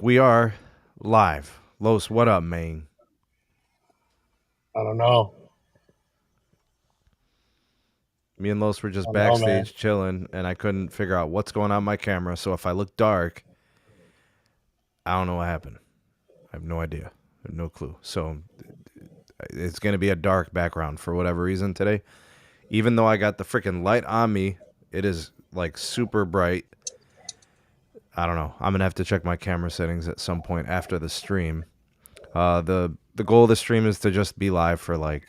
We are live. Los, what up, man? I don't know. Me and Los were I just don't know, man. backstage chilling, and I couldn't figure out what's going on my camera. So if I look dark, I don't know what happened. I have no idea. I have no clue. So it's going to be a dark background for whatever reason today. Even though I got the freaking light on me, it is like super bright. I don't know. I'm going to have to check my camera settings at some point after the stream. The goal of the stream is to just be live for like,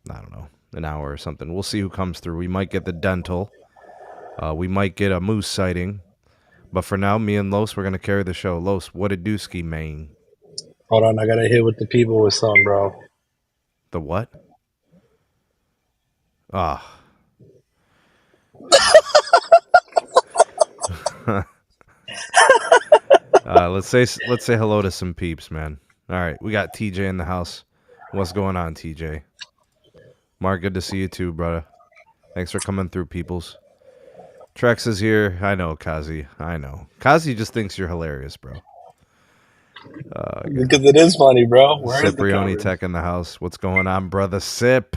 I don't know, an hour or something. We'll see who comes through. We might get the dental. We might get a moose sighting. But for now, me and Los, we're going to carry the show. Los, what a dooski, man. Hold on, I gotta hit with the people with something, bro. The what? Ah. Let's say hello to some peeps, man. All right, we got TJ in the house. What's going on, TJ? Mark, good to see you too, brother. Thanks for coming through, peoples. Trex is here. I know, Kazi. I know. Kazi just thinks you're hilarious, bro. Because it is funny, bro. Where is the Cipriani coverage? Tech in the house. What's going on, brother Sip?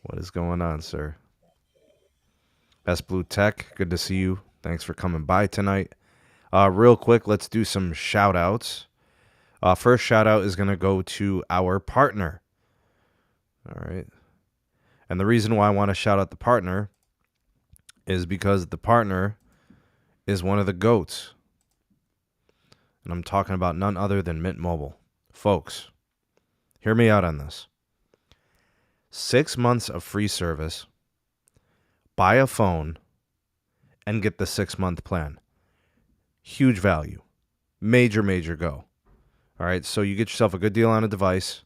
What is going on, sir? S Blue Tech, good to see you. Thanks for coming by tonight. Real quick, let's do some shout-outs. First shout-out is going to go to our partner. All right. And the reason why I want to shout out the partner is because the partner is one of the GOATs. And I'm talking about none other than Mint Mobile. Folks, hear me out on this. 6 months of free service, buy a phone, and get the 6-month plan. Huge value. Major, major go. All right, so you get yourself a good deal on a device,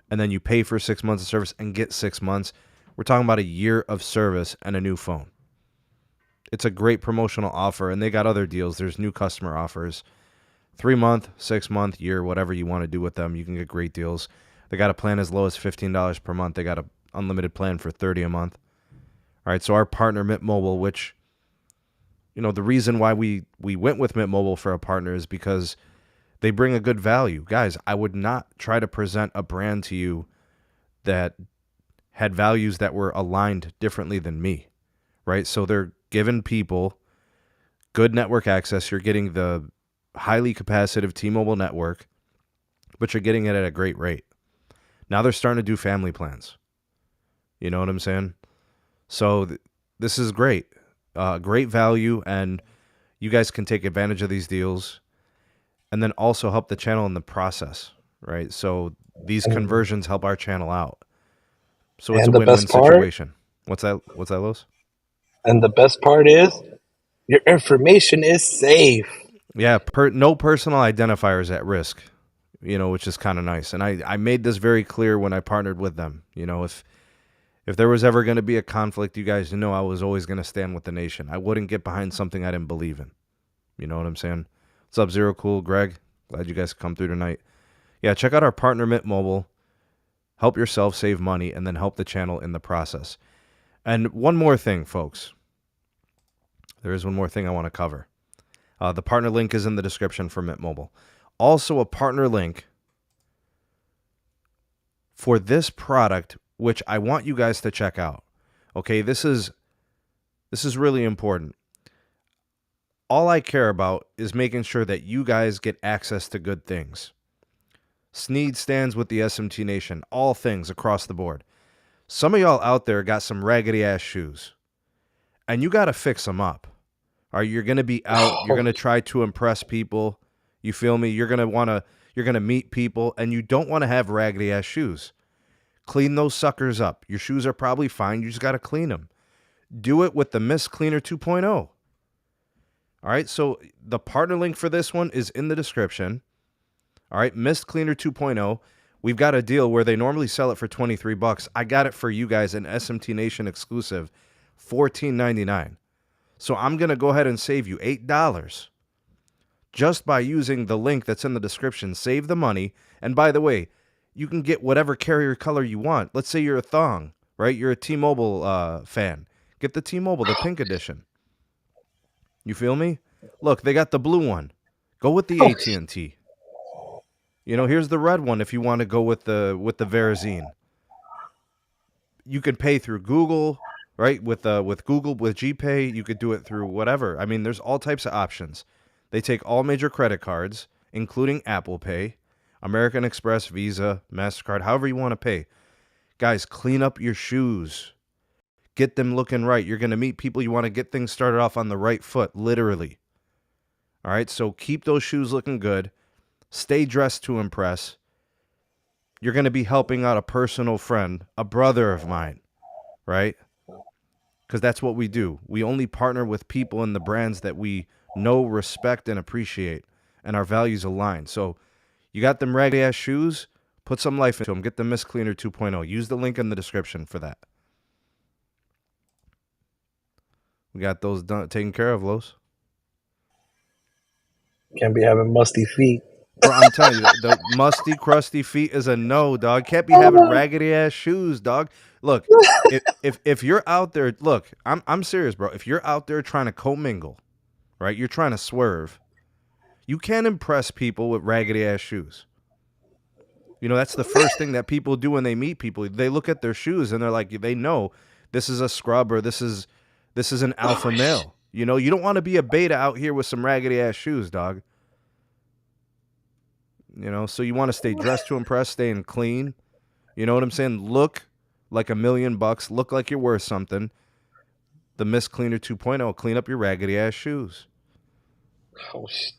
and then you pay for 6 months of service and get 6 months. We're talking about a year of service and a new phone. It's a great promotional offer, and they got other deals. There's new customer offers. 3-month, 6-month, year, whatever you want to do with them, you can get great deals. They got a plan as low as $15 per month. They got an unlimited plan for $30 a month. All right, so our partner, Mint Mobile, which, you know, the reason why we went with Mint Mobile for a partner is because they bring a good value. Guys, I would not try to present a brand to you that had values that were aligned differently than me, right? So they're giving people good network access. You're getting the highly capacitive T-Mobile network, but you're getting it at a great rate. Now they're starting to do family plans. You know what I'm saying? So this is great. Great value, and you guys can take advantage of these deals and then also help the channel in the process, right? So these conversions help our channel out. So it's a And the win-win best part, situation. What's that, Los? and the best part is, your information is safe. Yeah, no personal identifiers at risk, you know, which is kind of nice. And I made this very clear when I partnered with them. You know, if there was ever going to be a conflict, you guys know I was always going to stand with the nation. I wouldn't get behind something I didn't believe in. You know what I'm saying? What's up, Zero Cool, Greg? Glad you guys come through tonight. Yeah, check out our partner, Mint Mobile. Help yourself save money and then help the channel in the process. And one more thing, folks. There is one more thing I want to cover. The partner link is in the description for Mint Mobile. Also, a partner link for this product, which I want you guys to check out. Okay, this is really important. All I care about is making sure that you guys get access to good things. Sneed stands with the SMT Nation, all things across the board. Some of y'all out there got some raggedy ass shoes, and you got to fix them up. Or you're going to be out, you're going to try to impress people. You feel me? You're going to meet people, and you don't want to have raggedy ass shoes. Clean those suckers up. Your shoes are probably fine. You just got to clean them. Do it with the Mist Cleaner 2.0. All right, so the partner link for this one is in the description. All right, Mist Cleaner 2.0. We've got a deal where they normally sell it for $23. I got it for you guys, an SMT Nation exclusive, $14.99. So I'm going to go ahead and save you $8 just by using the link that's in the description. Save the money. And by the way, you can get whatever carrier color you want. Let's say you're a thong, right? You're a T-Mobile fan. Get the T-Mobile, the pink edition. You feel me? Look, they got the blue one. Go with the AT&T. You know, here's the red one if you want to go with the Verizon. You can pay through Google, right? With Google with GPay, you could do it through whatever. I mean, there's all types of options. They take all major credit cards, including Apple Pay, American Express, Visa, MasterCard, however you want to pay. Guys, clean up your shoes. Get them looking right. You're going to meet people. You want to get things started off on the right foot, literally. All right, so keep those shoes looking good. Stay dressed to impress. You're going to be helping out a personal friend, a brother of mine, right? Because that's what we do. We only partner with people and the brands that we know, respect, and appreciate, and our values align. So you got them raggedy-ass shoes, put some life into them. Get the Mist Cleaner 2.0. Use the link in the description for that. We got those done, taken care of, Los. Can't be having musty feet. Bro, I'm telling you, the musty, crusty feet is a no, dog. Can't be having raggedy ass shoes, dog. Look, if you're out there, look, I'm serious, bro. If you're out there trying to commingle, right? You're trying to swerve. You can't impress people with raggedy ass shoes. You know, that's the first thing that people do when they meet people. They look at their shoes and they're like, they know this is a scrub or this is an alpha male. You know, you don't want to be a beta out here with some raggedy ass shoes, dog. You know, so you want to stay dressed to impress, staying clean. You know what I'm saying? Look like $1 million. Look like you're worth something. The Mist Cleaner 2.0. Clean up your raggedy ass shoes. Oh, shit.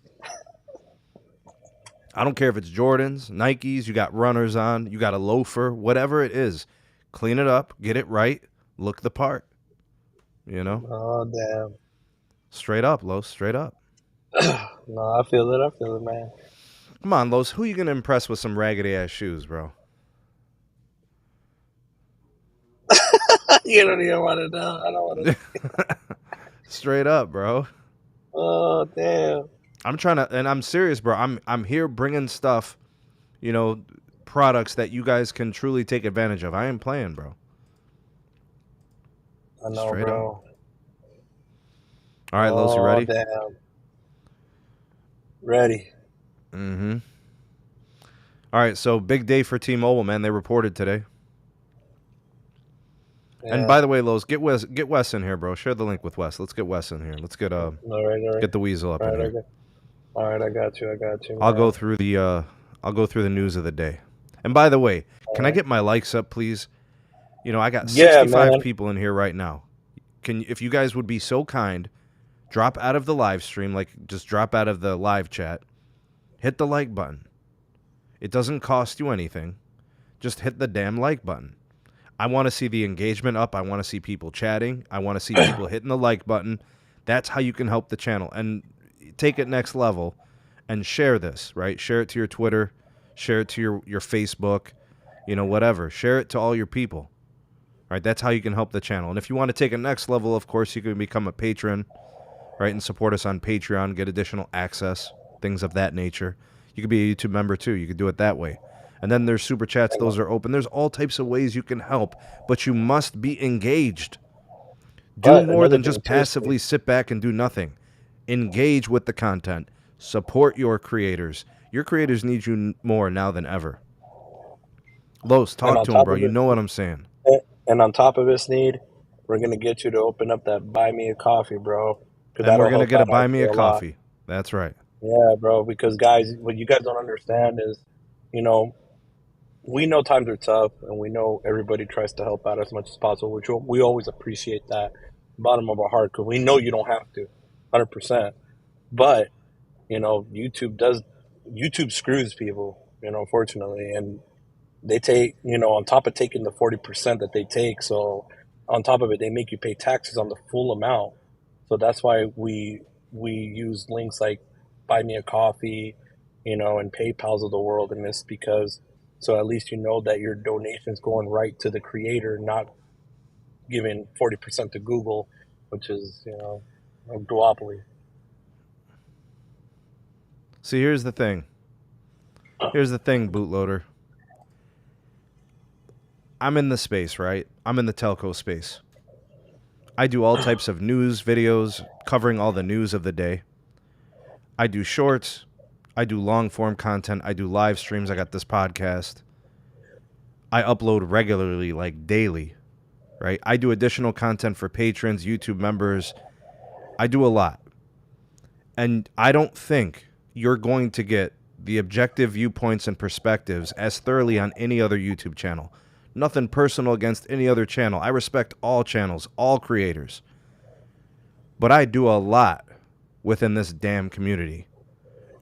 I don't care if it's Jordans, Nikes, you got runners on, you got a loafer, whatever it is. Clean it up, get it right, look the part. You know? Oh, damn. Straight up, Los, straight up. No, I feel it, man. Come on, Los, who you going to impress with some raggedy ass shoes, bro? You don't even want to know. I don't want to. Straight up, bro. Oh, damn. I'm trying to, and I'm serious, bro. I'm here bringing stuff, you know, products that you guys can truly take advantage of. I ain't playing, bro. I know, Straight bro. up. All right, Los, you ready? Damn. Ready. Mm-hmm. All right, so big day for T-Mobile, man. They reported today. Yeah. And by the way, Los, get Wes in here, bro. Share the link with Wes. Let's get Wes in here. Let's get all right. Get the weasel up in here. All right, I got you. I'll go through the news of the day. And by the way, can I get my likes up, please? You know, I got 65 people in here right now. If you guys would be so kind, drop out of the live stream, like just drop out of the live chat. Hit the like button. It doesn't cost you anything. Just hit the damn like button. I want to see the engagement up. I want to see people chatting. I want to see people hitting the like button. That's how you can help the channel and take it next level and share this, right? Share it to your Twitter, share it to your Facebook, you know, whatever. Share it to all your people. All right, that's how you can help the channel. And if you want to take it next level, of course, you can become a patron, right, and support us on Patreon, get additional access, things of that nature. You could be a YouTube member too. You could do it that way. And then there's super chats. Those are open. There's all types of ways you can help, but you must be engaged. Do more than just passively sit back and do nothing. Engage with the content. Support your creators. Your creators need you more now than ever. Los, talk to them, bro. You know what I'm saying. And on top of it, Sneed, we're going to get you to open up that Buy Me a Coffee, bro. And we're going to get a Buy Me a Coffee. That's right. Yeah, bro, because, guys, what you guys don't understand is, you know, we know times are tough, and we know everybody tries to help out as much as possible, which we always appreciate that bottom of our heart, because we know you don't have to, 100%. But, you know, YouTube screws people, you know, unfortunately, and they take, you know, on top of taking the 40% that they take, so on top of it, they make you pay taxes on the full amount. So that's why we use links like Buy Me a Coffee, you know, and PayPal's of the world in this, because so at least you know that your donation's going right to the creator, not giving 40% to Google, which is, you know, a duopoly. See, here's the thing. Here's the thing, bootloader. I'm in the space, right? I'm in the telco space. I do all types of news videos covering all the news of the day. I do shorts. I do long form content. I do live streams. I got this podcast. I upload regularly, like daily, right? I do additional content for patrons, YouTube members. I do a lot. And I don't think you're going to get the objective viewpoints and perspectives as thoroughly on any other YouTube channel. Nothing personal against any other channel. I respect all channels, all creators. But I do a lot within this damn community.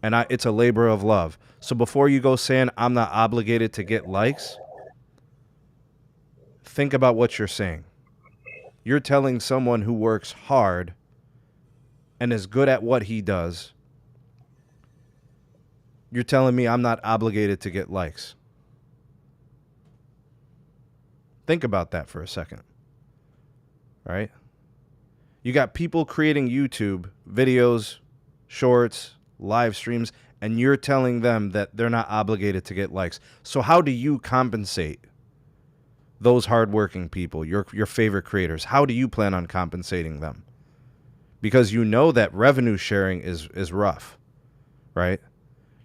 And it's a labor of love. So before you go saying I'm not obligated to get likes, think about what you're saying. You're telling someone who works hard and is good at what he does, you're telling me I'm not obligated to get likes. Think about that for a second. Right? You got people creating YouTube videos, shorts, live streams, and you're telling them that they're not obligated to get likes. So how do you compensate those hardworking people, your favorite creators? How do you plan on compensating them? Because you know that revenue sharing is rough, right?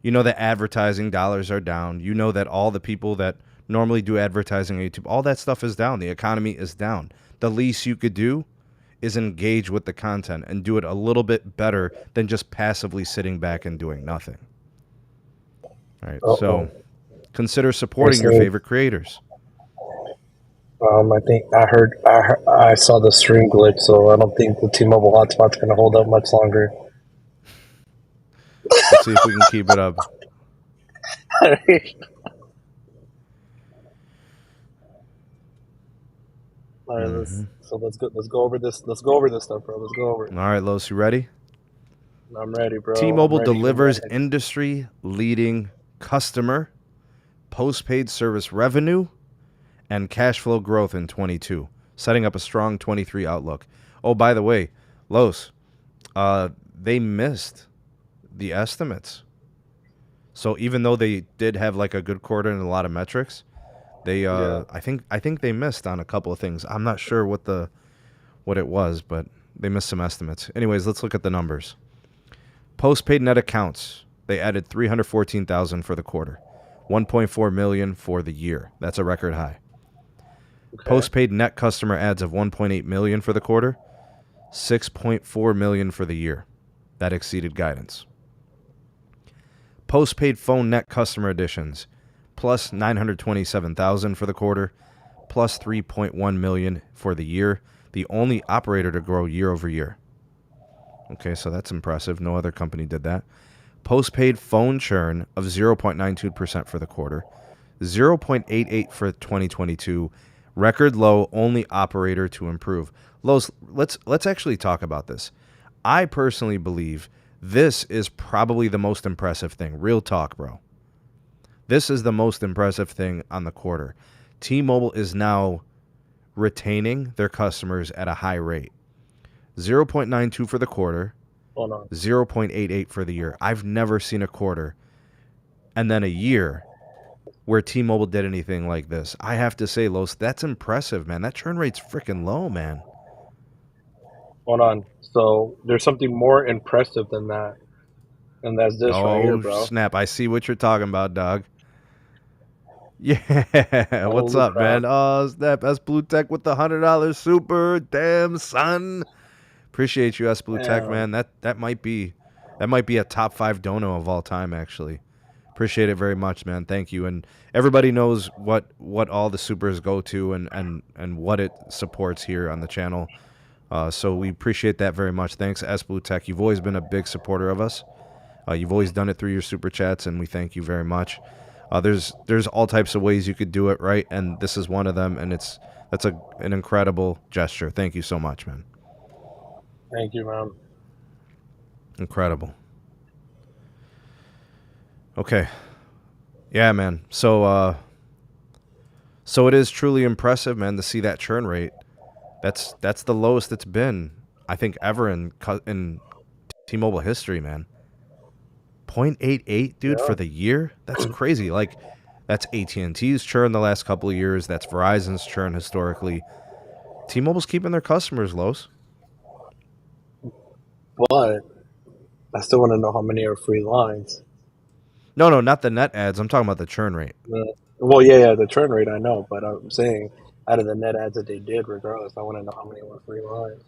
You know that advertising dollars are down. You know that all the people that normally do advertising on YouTube, all that stuff is down. The economy is down. The least you could do is engage with the content and do it a little bit better than just passively sitting back and doing nothing. All right. So consider supporting your favorite creators. I think I saw the stream glitch, so I don't think the T-Mobile hotspot's going to hold up much longer. Let's see if we can keep it up. All right, so let's go over this. Let's go over this stuff, bro. Let's go over it. All right, Los, you ready? I'm ready, bro. T-Mobile delivers industry-leading customer, postpaid service revenue, and cash flow growth in 22, setting up a strong 23 outlook. Oh, by the way, Los, they missed the estimates. So even though they did have like a good quarter and a lot of metrics, they I think they missed on a couple of things. I'm not sure what it was, but they missed some estimates. Anyways, let's look at the numbers. Postpaid net accounts, they added 314,000 for the quarter, 1.4 million for the year. That's a record high. Okay. Postpaid net customer adds of 1.8 million for the quarter, 6.4 million for the year. That exceeded guidance. Postpaid phone net customer additions, plus 927,000 for the quarter, plus 3.1 million for the year. The only operator to grow year over year. Okay, so that's impressive. No other company did that. Postpaid phone churn of 0.92% for the quarter, 0.88 for 2022. Record low, only operator to improve. Los, let's actually talk about this. I personally believe this is probably the most impressive thing. Real talk, bro. This is the most impressive thing on the quarter. T-Mobile is now retaining their customers at a high rate. 0.92 for the quarter, 0.88 for the year. I've never seen a quarter and then a year where T-Mobile did anything like this. I have to say, Los, that's impressive, man. That churn rate's freaking low, man. Hold on. So there's something more impressive than that. And that's this right here, bro. Oh, snap. I see what you're talking about, dog. Yeah. What's up, crap, man? Oh, snap. S Blue Tech with the $100 super. Damn, son. Appreciate you, S Blue Tech, man. That might be a top 5 dono of all time, actually. Appreciate it very much, man. Thank you. And everybody knows what all the supers go to and what it supports here on the channel. So we appreciate that very much. Thanks, S Blue Tech. You've always been a big supporter of us. You've always done it through your super chats, and we thank you very much. There's all types of ways you could do it, right? And this is one of them, and that's an incredible gesture. Thank you so much, man. Thank you, man. Incredible. Okay. Yeah, man. So it is truly impressive, man, to see that churn rate. That's the lowest it's been, I think, ever in T-Mobile history, man. 0.88, dude, for the year? That's crazy. Like, that's AT&T's churn the last couple of years. That's Verizon's churn historically. T-Mobile's keeping their customers, Los. But I still want to know how many are free lines. No, not the net ads. I'm talking about the churn rate. Well, yeah, the churn rate I know, but I'm saying out of the net ads that they did, regardless, I want to know how many were free lines.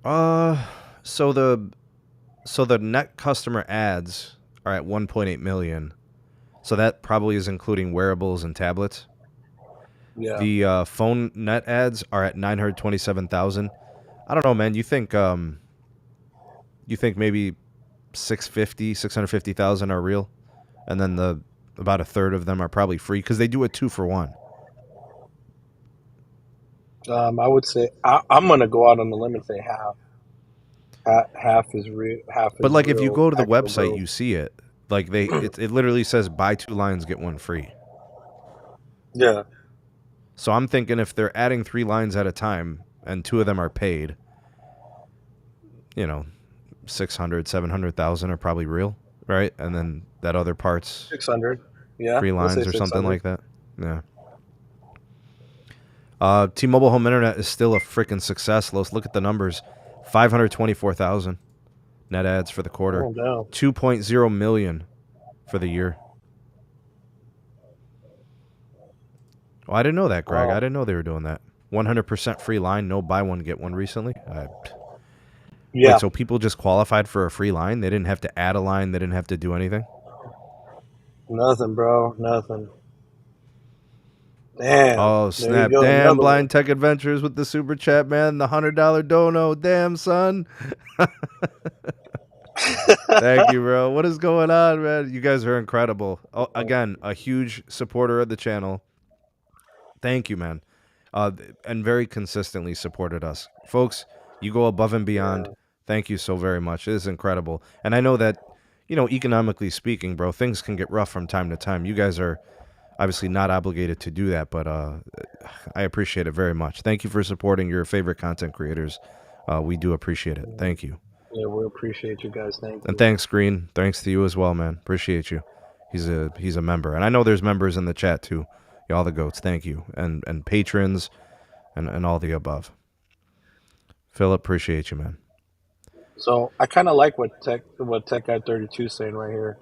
Uh, so the net customer ads are at 1.8 million. So that probably is including wearables and tablets. Yeah. The phone net ads are at 927,000. I don't know, man. You think maybe 650,000 are real, and then the about a third of them are probably free because they do a 2-for-1. I would say I'm gonna go out on the limb and say half. Half is real. Half But is like if you real. go to the Actual website, growth. you see it. Like it literally says buy 2 lines get 1 free. Yeah. So I'm thinking if they're adding 3 lines at a time and 2 of them are paid, 600, 700,000 are probably real, right? And then that other part's 600. Yeah, free we'll say lines or something 600. like that. Yeah. T-Mobile Home Internet is still a freaking success. Let's look at the numbers. 524,000 net ads for the quarter. Oh no. 2.0 million for the year. Oh, I didn't know that, Greg. I Wow. didn't know they were doing that. 100% free line, no buy one get one recently. Wait, Yeah. so people just qualified for a free line? They didn't have to add a line. They didn't have to do anything? Nothing, bro. Nothing. Damn. Oh, There you snap. go. Damn, Another one. Blind Tech Adventures with the super chat, man. The $100 dono. Damn, son. Thank you, bro. What is going on, man? You guys are incredible. Oh, again, a huge supporter of the channel. Thank you, man. And very consistently supported us. Folks, you go above and beyond. Yeah. Thank you so very much. It is incredible. And I know that, economically speaking, bro, things can get rough from time to time. You guys are obviously not obligated to do that, but I appreciate it very much. Thank you for supporting your favorite content creators. We do appreciate it. Thank you. Yeah, we appreciate you guys. Thank And you. thanks, Green. Thanks to you as well, man. Appreciate you. He's a member. And I know there's members in the chat too. All the goats, thank you. And patrons and all the above. Philip, appreciate you, man. So I kind of like what Tech Guy 32 is saying right here.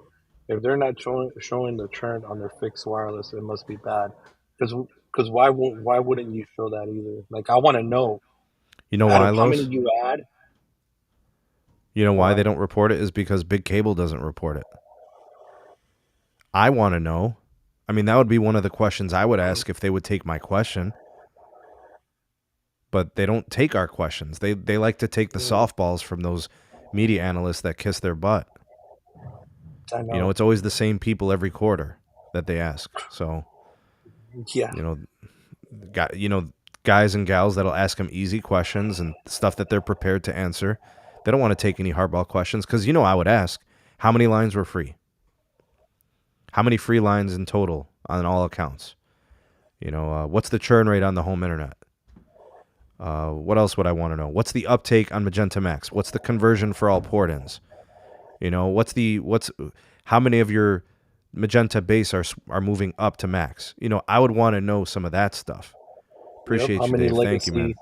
If they're not showing the churn on their fixed wireless, it must be bad. Because why wouldn't you show that either? Like I want to know You know out why, of how many Los? you add. You know why they Why? don't report it is because Big Cable doesn't report it. I want to know. I mean, that would be one of the questions I would ask if they would take my question. But they don't take our questions. They like to take the softballs from those media analysts that kiss their butt. I know. It's always the same people every quarter that they ask. So, Yeah. Guys and gals that'll ask them easy questions and stuff that they're prepared to answer. They don't want to take any hardball questions because, I would ask, how many lines were free? How many free lines in total on all accounts? What's the churn rate on the home internet? What else would I want to know? What's the uptake on Magenta MAX? What's the conversion for all port-ins? How many of your Magenta base are moving up to Max? I would want to know some of that stuff. Yep. Appreciate you, Dave. Thank you, man.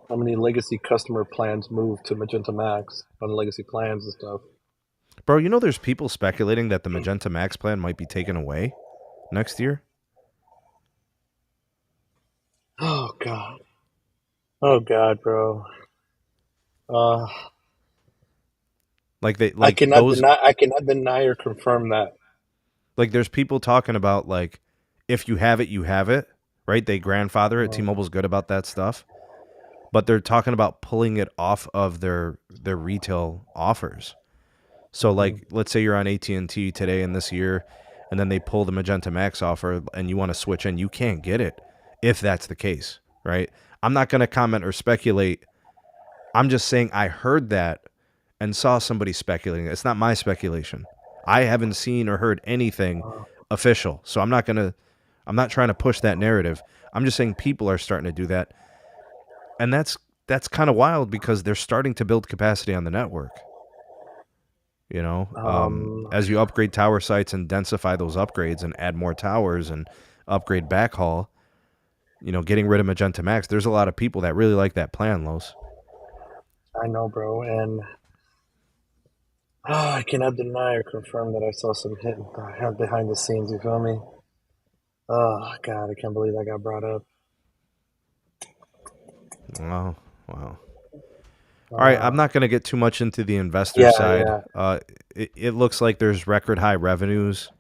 How many legacy customer plans moved to Magenta Max on legacy plans and stuff? Bro, there's people speculating that the Magenta MAX plan might be taken away next year. Oh God. Oh God, bro. I cannot those deny. I cannot deny or confirm that. there's people talking about if you have it, you have it, right? They grandfather it. Uh, T-Mobile's good about that stuff. But they're talking about pulling it off of their retail offers. So let's say you're on AT&T today and this year, and then they pull the Magenta Max offer and you want to switch in, you can't get it if that's the case, right? I'm not going to comment or speculate. I'm just saying I heard that and saw somebody speculating. It's not my speculation. I haven't seen or heard anything official. So I'm not trying to push that narrative. I'm just saying people are starting to do that. And that's kind of wild because they're starting to build capacity on the network. As you upgrade tower sites and densify those upgrades and add more towers and upgrade backhaul, getting rid of Magenta Max, there's a lot of people that really like that plan, Los. I know, bro, and I cannot deny or confirm that I saw some hit behind the scenes. You feel me? Oh God, I can't believe that got brought up. Oh, wow. All right, I'm Uh, not going to get too much into the investor yeah, side. yeah. It looks like there's record high revenues.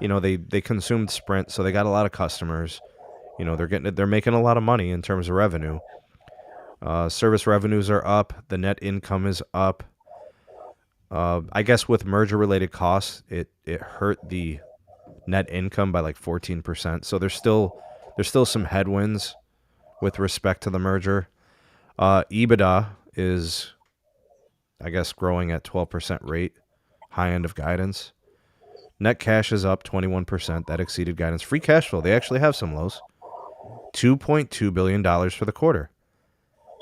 You know, they consumed Sprint, so they got a lot of customers. You know, they're making a lot of money in terms of revenue. Service revenues are up. The net income is up. I guess with merger related costs, it hurt the net income by like 14%. So there's still some headwinds with respect to the merger. EBITDA is, I guess, growing at 12% rate, high end of guidance. Net cash is up 21%. That exceeded guidance. Free cash flow, they actually have some lows. $2.2 billion for the quarter.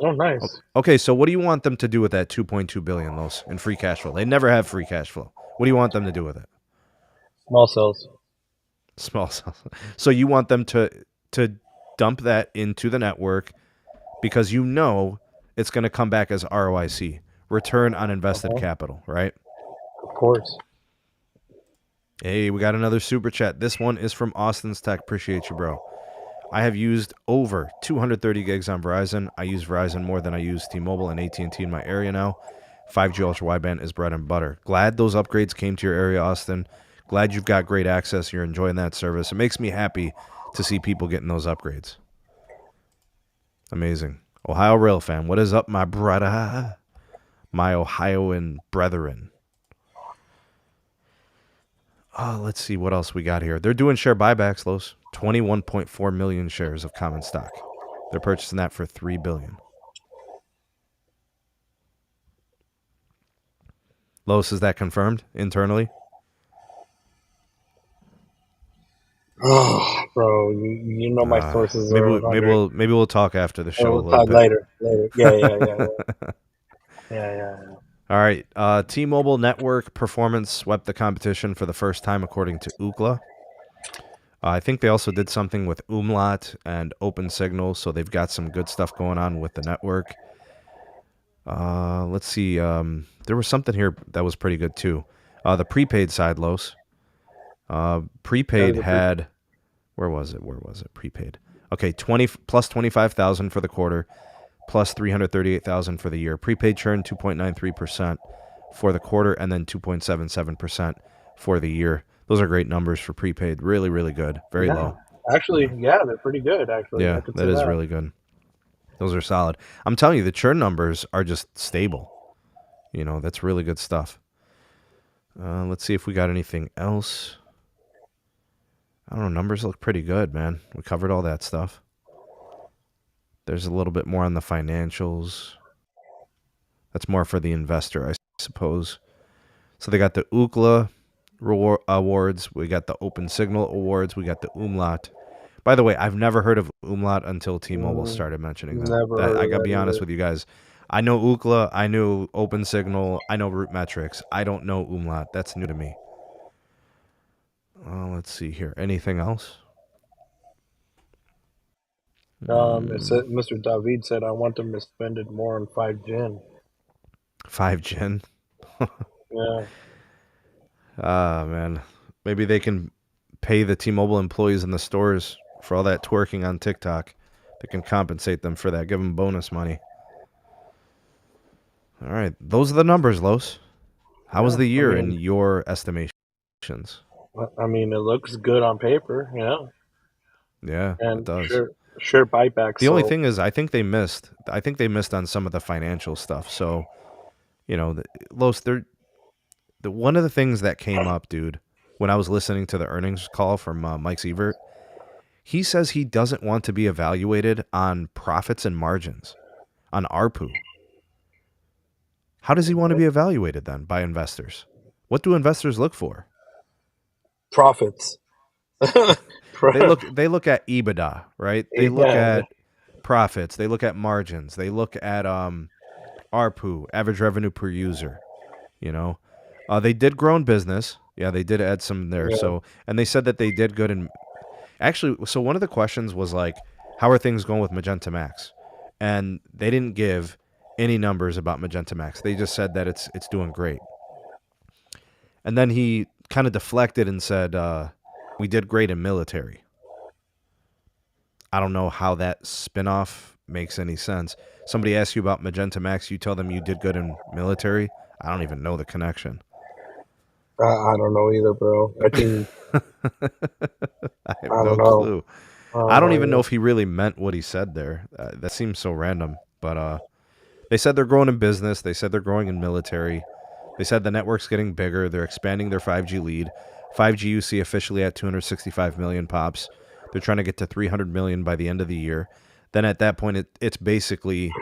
Oh, nice. Okay, so what do you want them to do with that 2.2 billion lows in free cash flow? They never have free cash flow. What do you want them to do with it? Small cells. Small cells. So you want them to dump that into the network because you know it's going to come back as ROIC, return on invested Uh-huh. capital, right? Of course. Hey, we got another super chat. This one is from Austin's Tech. Appreciate you, bro. I have used over 230 gigs on Verizon. I use Verizon more than I use T-Mobile and AT&T in my area now. 5G ultra wideband is bread and butter. Glad those upgrades came to your area, Austin. Glad you've got great access. You're enjoying that service. It makes me happy to see people getting those upgrades. Amazing. Ohio Rail fan, what is up, my brother? My Ohioan brethren. Let's see what else we got here. They're doing share buybacks, Los. 21.4 million shares of common stock. They're purchasing that for $3 billion. Los, is that confirmed internally? Oh, bro, you know my sources Maybe are we, maybe 100. we'll maybe we'll talk after the show a We'll little talk bit. later. Later. Yeah. Yeah. All right. T-Mobile network performance swept the competition for the first time, according to Ookla. I think they also did something with Umlaut and Open Signal, so they've got some good stuff going on with the network. Let's see. There was something here that was pretty good too. The prepaid side, Los. Prepaid had, where was it? Prepaid. Okay, 20 plus 25,000 for the quarter, plus 338,000 for the year. Prepaid churn 2.93% for the quarter, and then 2.77% for the year. Those are great numbers for prepaid. Really, really good. Very Yeah. low. Actually, yeah, they're pretty good. Actually, I Yeah, could say that is that. really good. Those are solid. I'm telling you, the churn numbers are just stable. You know, that's really good stuff. Let's see if we got anything else. I don't know. Numbers look pretty good, man. We covered all that stuff. There's a little bit more on the financials. That's more for the investor, I suppose. So they got the Ookla awards. We got the Open Signal awards. We got the Umlaut. By the way, I've never heard of Umlaut until T-Mobile started mentioning them. Never That heard I of gotta that be honest either. with you guys. I know Ookla. I knew Open Signal. I know Root Metrics. I don't know Umlaut. That's new to me. Let's see here. Anything else? It said, Mr. David said, I want them to spend it more on 5Gen. 5Gen. Yeah. Man. Maybe they can pay the T-Mobile employees in the stores for all that twerking on TikTok. They can compensate them for that. Give them bonus money. All right. Those are the numbers, Los. How was Yeah. the year in your estimations? I mean, it looks good on paper, Yeah, it and does. sure buyback. The only So thing is, I think they missed. I think they missed on some of the financial stuff. So, you know, Los, one of the things that came up, dude, when I was listening to the earnings call from Mike Sievert, he says he doesn't want to be evaluated on profits and margins, on ARPU. How does he want to be evaluated then by investors? What do investors look for? profits. They look at EBITDA, right? They look Yeah, at profits. They look at margins. They look at ARPU, average revenue per user. You know, they did grow in business. Yeah, they did add some there. yeah. So, and they said that they did good in. Actually, so one of the questions was like, how are things going with Magenta MAX? And they didn't give any numbers about Magenta MAX. They just said that it's doing great. And then he kind of deflected and said, we did great in military. I don't know how that spinoff makes any sense. Somebody asks you about Magenta MAX, you tell them you did good in military. I don't even know the connection. I don't know either, bro. I think I have I don't no know. clue. I don't I don't know even know either. if he really meant what he said there. That seems so random. But they said they're growing in business. They said they're growing in military. They said the network's getting bigger. They're expanding their 5G lead. 5G UC officially at 265 million pops. They're trying to get to 300 million by the end of the year. Then at that point, it's basically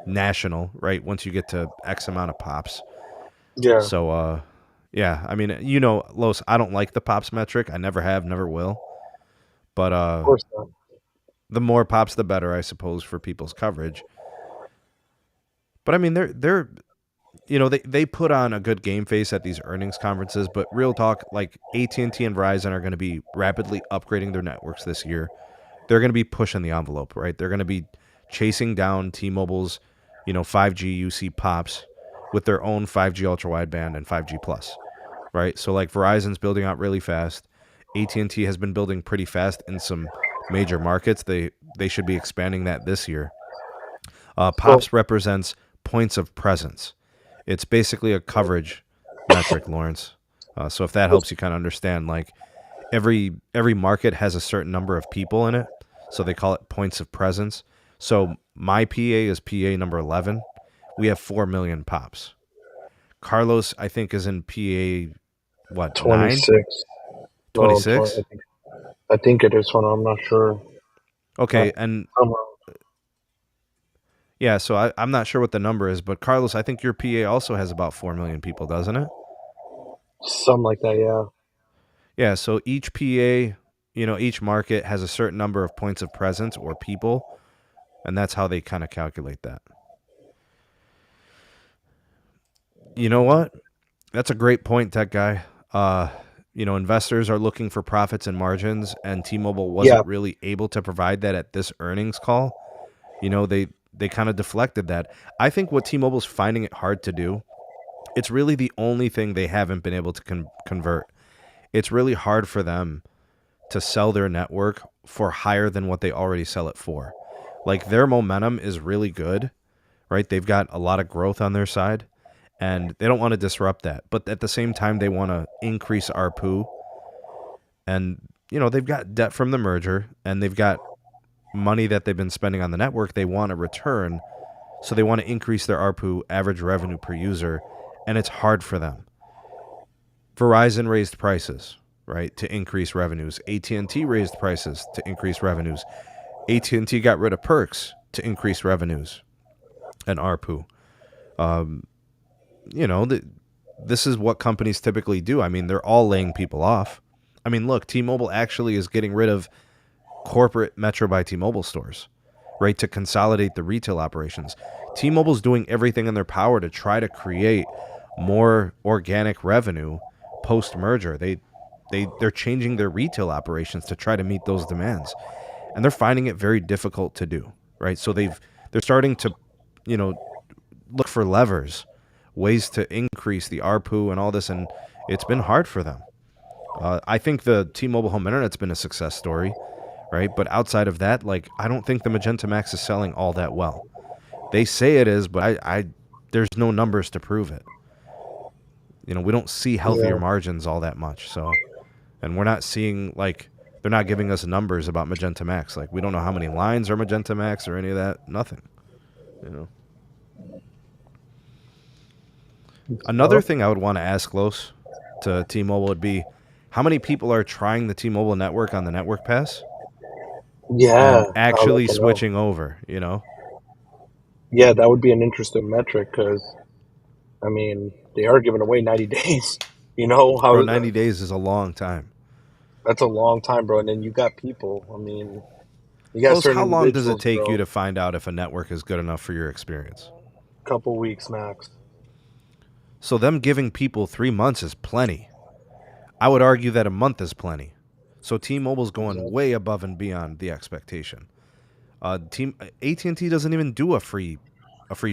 national, right? Once you get to X amount of pops. Yeah, So, yeah, I mean, Los, I don't like the pops metric. I never have, never will. But of course not. the more pops, the better, I suppose, for people's coverage. But I mean, they're they put on a good game face at these earnings conferences. But real talk, like AT&T and Verizon are going to be rapidly upgrading their networks this year. They're going to be pushing the envelope, right? They're going to be chasing down T-Mobile's 5G UC pops with their own 5G ultra wideband and 5G plus, right? So like Verizon's building out really fast. AT&T has been building pretty fast in some major markets. They should be expanding that this year. So Pops represents points of presence. It's basically a coverage metric, Lawrence. So if that helps you kind of understand, like every market has a certain number of people in it, so they call it points of presence. So my PA is PA number 11. We have 4 million pops. Carlos, I think, is in PA what 9? 26. No, 20, 26. I think it is one. I'm not sure. Okay, and Somewhere, yeah, so I'm not sure what the number is, but Carlos, I think your PA also has about 4 million people, doesn't it? something like that. Yeah. Yeah, so each PA, each market has a certain number of points of presence or people, and that's how they kind of calculate that. You know what? That's a great point, tech guy. Investors are looking for profits and margins, and T-Mobile Yeah. wasn't really able to provide that at this earnings call. They kind of deflected that. I think what T-Mobile's finding it hard to do, it's really the only thing they haven't been able to convert. It's really hard for them to sell their network for higher than what they already sell it for. Like their momentum is really good, right? They've got a lot of growth on their side and they don't want to disrupt that. But at the same time, they want to increase ARPU. And, they've got debt from the merger and they've got money that they've been spending on the network. They want a return. So they want to increase their ARPU, average revenue per user. And it's hard for them. Verizon raised prices, right, to increase revenues. AT&T raised prices to increase revenues. AT&T got rid of perks to increase revenues and ARPU. This is what companies typically do. I mean, they're all laying people off. I mean, look, T-Mobile actually is getting rid of corporate Metro by T-Mobile stores, right, to consolidate the retail operations. T-Mobile's doing everything in their power to try to create more organic revenue post-merger. They're changing their retail operations to try to meet those demands, and they're finding it very difficult to do, right? So they're starting to, look for levers, ways to increase the ARPU and all this, and it's been hard for them. I think the T-Mobile Home Internet's been a success story, right? But outside of that, like I don't think the Magenta MAX is selling all that well. They say it is, but I there's no numbers to prove it. We don't see healthier Yeah. margins all that much. So, and we're not seeing like they're not giving us numbers about Magenta MAX. Like we don't know how many lines are Magenta MAX or any of that. Nothing. You know. Another So, thing I would want to ask Los to T-Mobile would be how many people are trying the T-Mobile network on the network pass yeah. and I'll let actually you know. switching over. Yeah, that would be an interesting metric because I mean they are giving away 90 days. You know Bro, how 90 days is a long time. that's a long time, bro. And then you got people. I mean, you got Los, certain how long does it individuals, take you bro. to find out if a network is good enough for your experience? Couple weeks max. So them giving people 3 months is plenty. I would argue that a month is plenty. So T-Mobile's going Exactly. way above and beyond the expectation. Team AT&T doesn't even do a free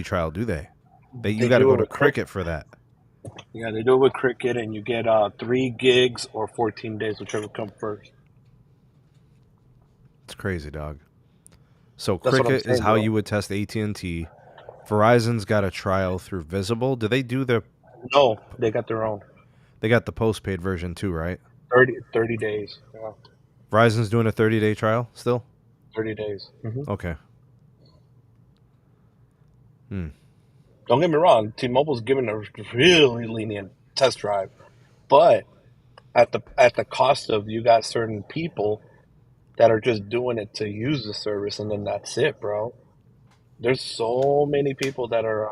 trial, do they? You They got to do go a to retention. Cricket for that. Yeah, they do it with Cricket, and you get 3 gigs or 14 days, whichever comes first. It's crazy, dog. So That's what I'm Cricket is saying, how bro. you would test AT&T. Verizon's got a trial through Visible. Do they do the? No, they got their own They got the postpaid version too, right? 30 days. Yeah, Verizon's doing a 30-day trial still. 30 days. Okay. Hmm. Don't get me wrong, T-Mobile's giving a really lenient test drive, but at the cost of you got certain people that are just doing it to use the service, and then that's it, bro. There's so many people that are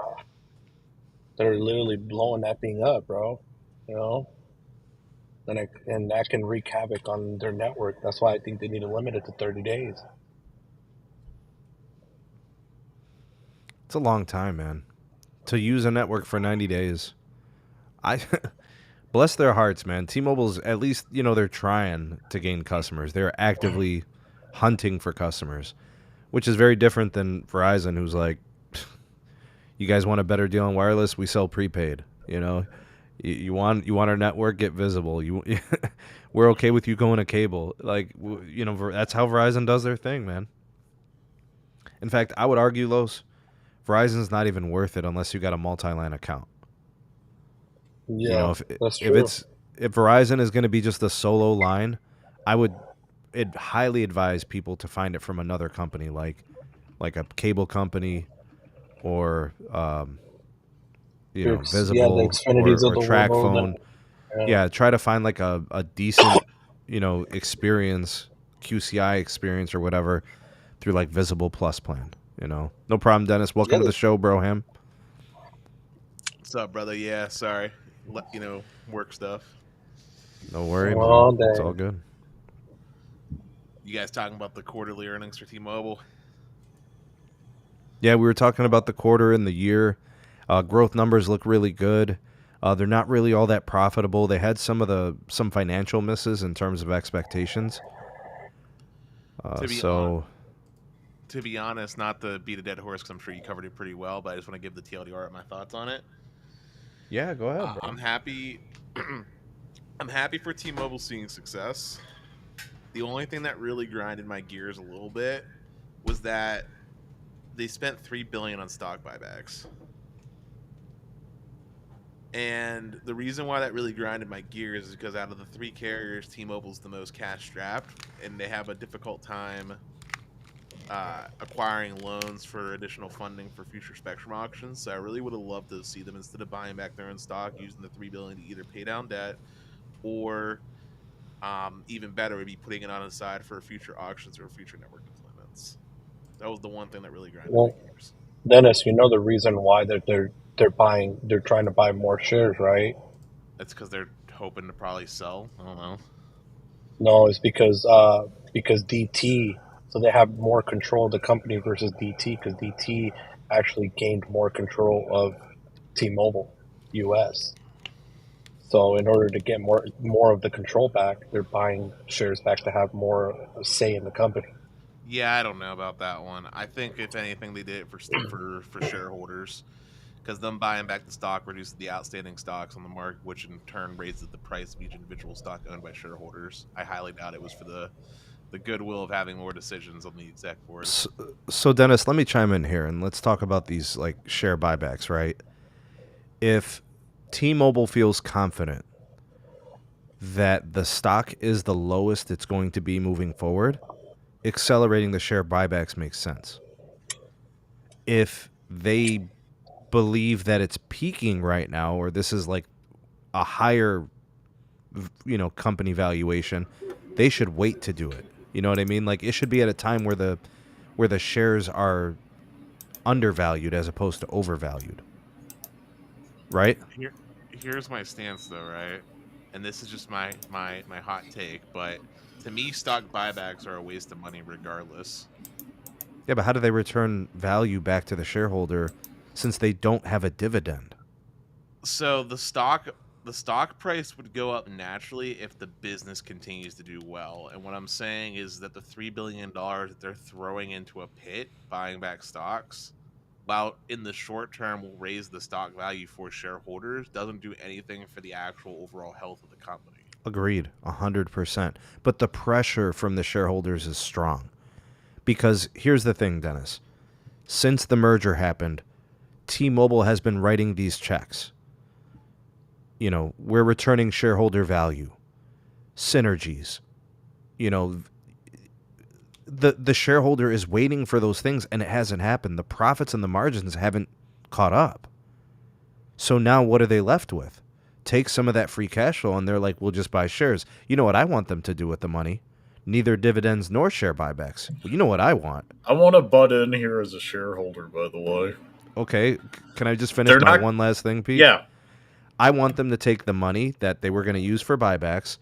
literally blowing that thing up, bro. You know, and that can wreak havoc on their network. That's why I think they need to limit it to 30 days. It's a long time, man. To use a network for 90 days. I bless their hearts, man. T-Mobile's at least, they're trying to gain customers. They're actively hunting for customers, which is very different than Verizon, who's like, you guys want a better deal on wireless? We sell prepaid. You want our network? Get Visible. We're okay with you going to cable. Like, that's how Verizon does their thing, man. In fact, I would argue, Los, Verizon's not even worth it unless you got a multi-line account. Yeah, If that's if true. it's if Verizon is going to be just a solo line, I would highly advise people to find it from another company, like a cable company or Yeah, the Visible or Xfinities of or the Track world, and Phone. yeah, Yeah, try to find like a decent experience, QCI experience or whatever through like Visible Plus plan. No problem, Dennis. Welcome yeah, to the show, Broham. What's up, brother? Yeah, sorry. Work stuff. No worries, man. all It's day. all good. You guys talking about the quarterly earnings for T-Mobile? Yeah, we were talking about the quarter and the year. Growth numbers look really good. They're not really all that profitable. They had some financial misses in terms of expectations. To be on, So to be honest, not to beat a dead horse, because I'm sure you covered it pretty well, but I just want to give the TLDR my thoughts on it. yeah, go ahead, I'm bro. happy. I'm happy for T-Mobile seeing success. The only thing that really grinded my gears a little bit was that they spent $3 billion on stock buybacks. And the reason why that really grinded my gears is because out of the three carriers, T-Mobile's the most cash strapped, and they have a difficult time acquiring loans for additional funding for future spectrum auctions. So I really would have loved to see them, instead of buying back their own stock, using the $3 billion to either pay down debt or, even better, would be putting it on the side for future auctions or future network deployments. That was the one thing that really grinded my Well, gears. Dennis, you know the reason why they're trying to buy more shares, right? That's because they're hoping to probably sell. I don't know. No, it's because DT, so they have more control of the company versus DT, because DT actually gained more control of T-Mobile US. So in order to get more of the control back, they're buying shares back to have more say in the company. Yeah, I don't know about that one. I think if anything, they did it for shareholders, because them buying back the stock reduces the outstanding stocks on the market, which in turn raises the price of each individual stock owned by shareholders. I highly doubt it was for the goodwill of having more decisions on the exec board. So Dennis, let me chime in here and let's talk about these like share buybacks, right? If T-Mobile feels confident that the stock is the lowest it's going to be moving forward, accelerating the share buybacks makes sense. If they believe that it's peaking right now, or this is like a higher, company valuation, they should wait to do it. You know what I mean? Like it should be at a time where the shares are undervalued as opposed to overvalued, right? Here's my stance, though, right? And this is just my hot take, but to me, stock buybacks are a waste of money regardless. Yeah, but how do they return value back to the shareholder since they don't have a dividend? So the stock price would go up naturally if the business continues to do well. And what I'm saying is that the $3 billion that they're throwing into a pit buying back stocks while in the short term will raise the stock value for shareholders, doesn't do anything for the actual overall health of the company. Agreed, 100%. But the pressure from the shareholders is strong. Because here's the thing, Dennis. Since the merger happened, T-Mobile has been writing these checks. We're returning shareholder value, synergies. The shareholder is waiting for those things, and it hasn't happened. The profits and the margins haven't caught up. So now what are they left with? Take some of that free cash flow, and they're like, we'll just buy shares. You know what I want them to do with the money? Neither dividends nor share buybacks. Well, you know what I want. I want to butt in here as a shareholder, by the way. Okay, can I just finish my one last thing, Pete? Yeah. I want them to take the money that they were going to use for buybacks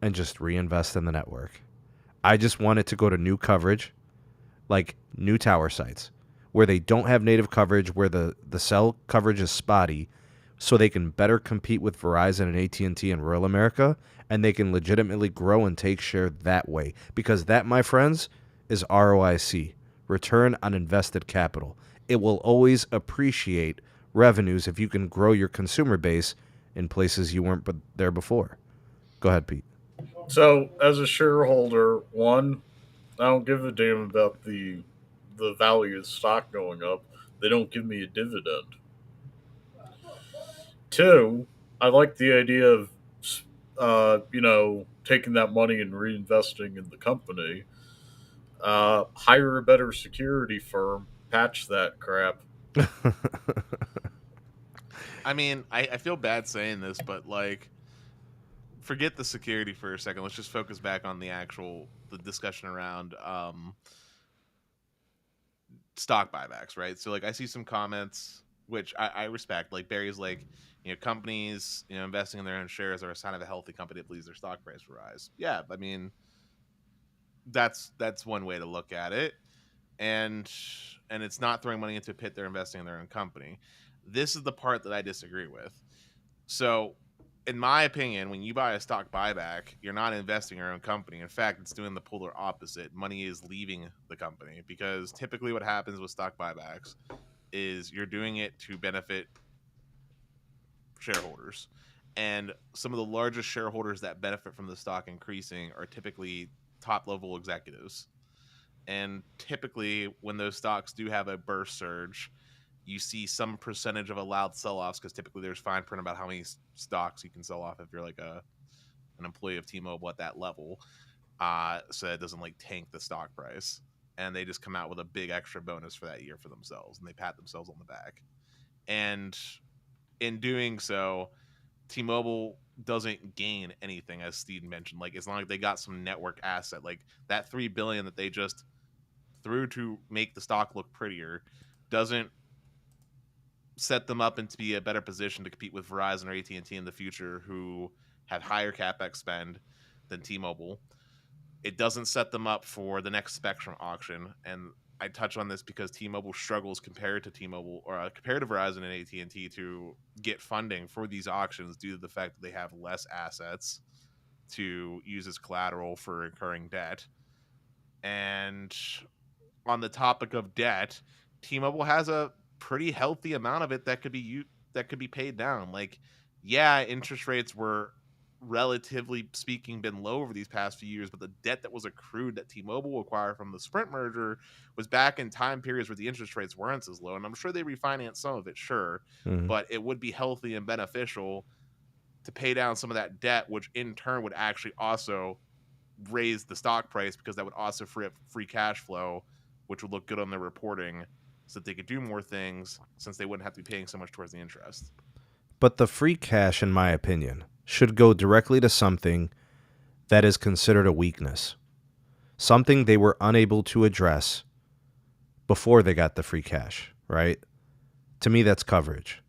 and just reinvest in the network. I just want it to go to new coverage, like new tower sites, where they don't have native coverage, where the cell coverage is spotty, so they can better compete with Verizon and AT&T in rural America, and they can legitimately grow and take share that way. Because that, my friends, is ROIC, return on invested capital. It will always appreciate revenues if you can grow your consumer base in places you weren't there before. Go ahead, Pete. So, as a shareholder, one, I don't give a damn about the value of the stock going up. They don't give me a dividend. Two, I like the idea of taking that money and reinvesting in the company. Hire a better security firm, patch that crap. I mean, I feel bad saying this, but like, forget the security for a second. Let's just focus back on the discussion around stock buybacks, right? So like, I see some comments which I respect. Like Barry's like, companies, investing in their own shares are a sign of a healthy company that believes their stock price will rise. Yeah, I mean, that's one way to look at it, and it's not throwing money into a pit. They're investing in their own company. This is the part that I disagree with. So, in my opinion, when you buy a stock buyback, you're not investing in your own company. In fact, it's doing the polar opposite. Money is leaving the company, because typically what happens with stock buybacks is you're doing it to benefit shareholders. And some of the largest shareholders that benefit from the stock increasing are typically top level executives. And typically, when those stocks do have a burst surge, you see some percentage of allowed sell-offs, because typically there's fine print about how many stocks you can sell off if you're like an employee of T-Mobile at that level, so it doesn't like tank the stock price. And they just come out with a big extra bonus for that year for themselves, and they pat themselves on the back. And in doing so, T-Mobile doesn't gain anything, as Steve mentioned. Like, as long as they got some network asset, like that $3 billion that they just threw to make the stock look prettier, doesn't set them up into be a better position to compete with Verizon or AT&T in the future, who have higher capex spend than T-Mobile. It doesn't set them up for the next spectrum auction. And I touch on this because T-Mobile struggles compared to Verizon and AT&T to get funding for these auctions due to the fact that they have less assets to use as collateral for incurring debt. And on the topic of debt, T-Mobile has a pretty healthy amount of it that could be paid down. Like, yeah, interest rates were, relatively speaking, been low over these past few years, but the debt that was accrued that T-Mobile acquired from the Sprint merger was back in time periods where the interest rates weren't as low. And I'm sure they refinanced some of it, sure, but it would be healthy and beneficial to pay down some of that debt, which in turn would actually also raise the stock price, because that would also free up free cash flow, which would look good on their reporting, so that they could do more things, since they wouldn't have to be paying so much towards the interest. But the free cash, in my opinion, should go directly to something that is considered a weakness, something they were unable to address before they got the free cash, right? To me, that's coverage.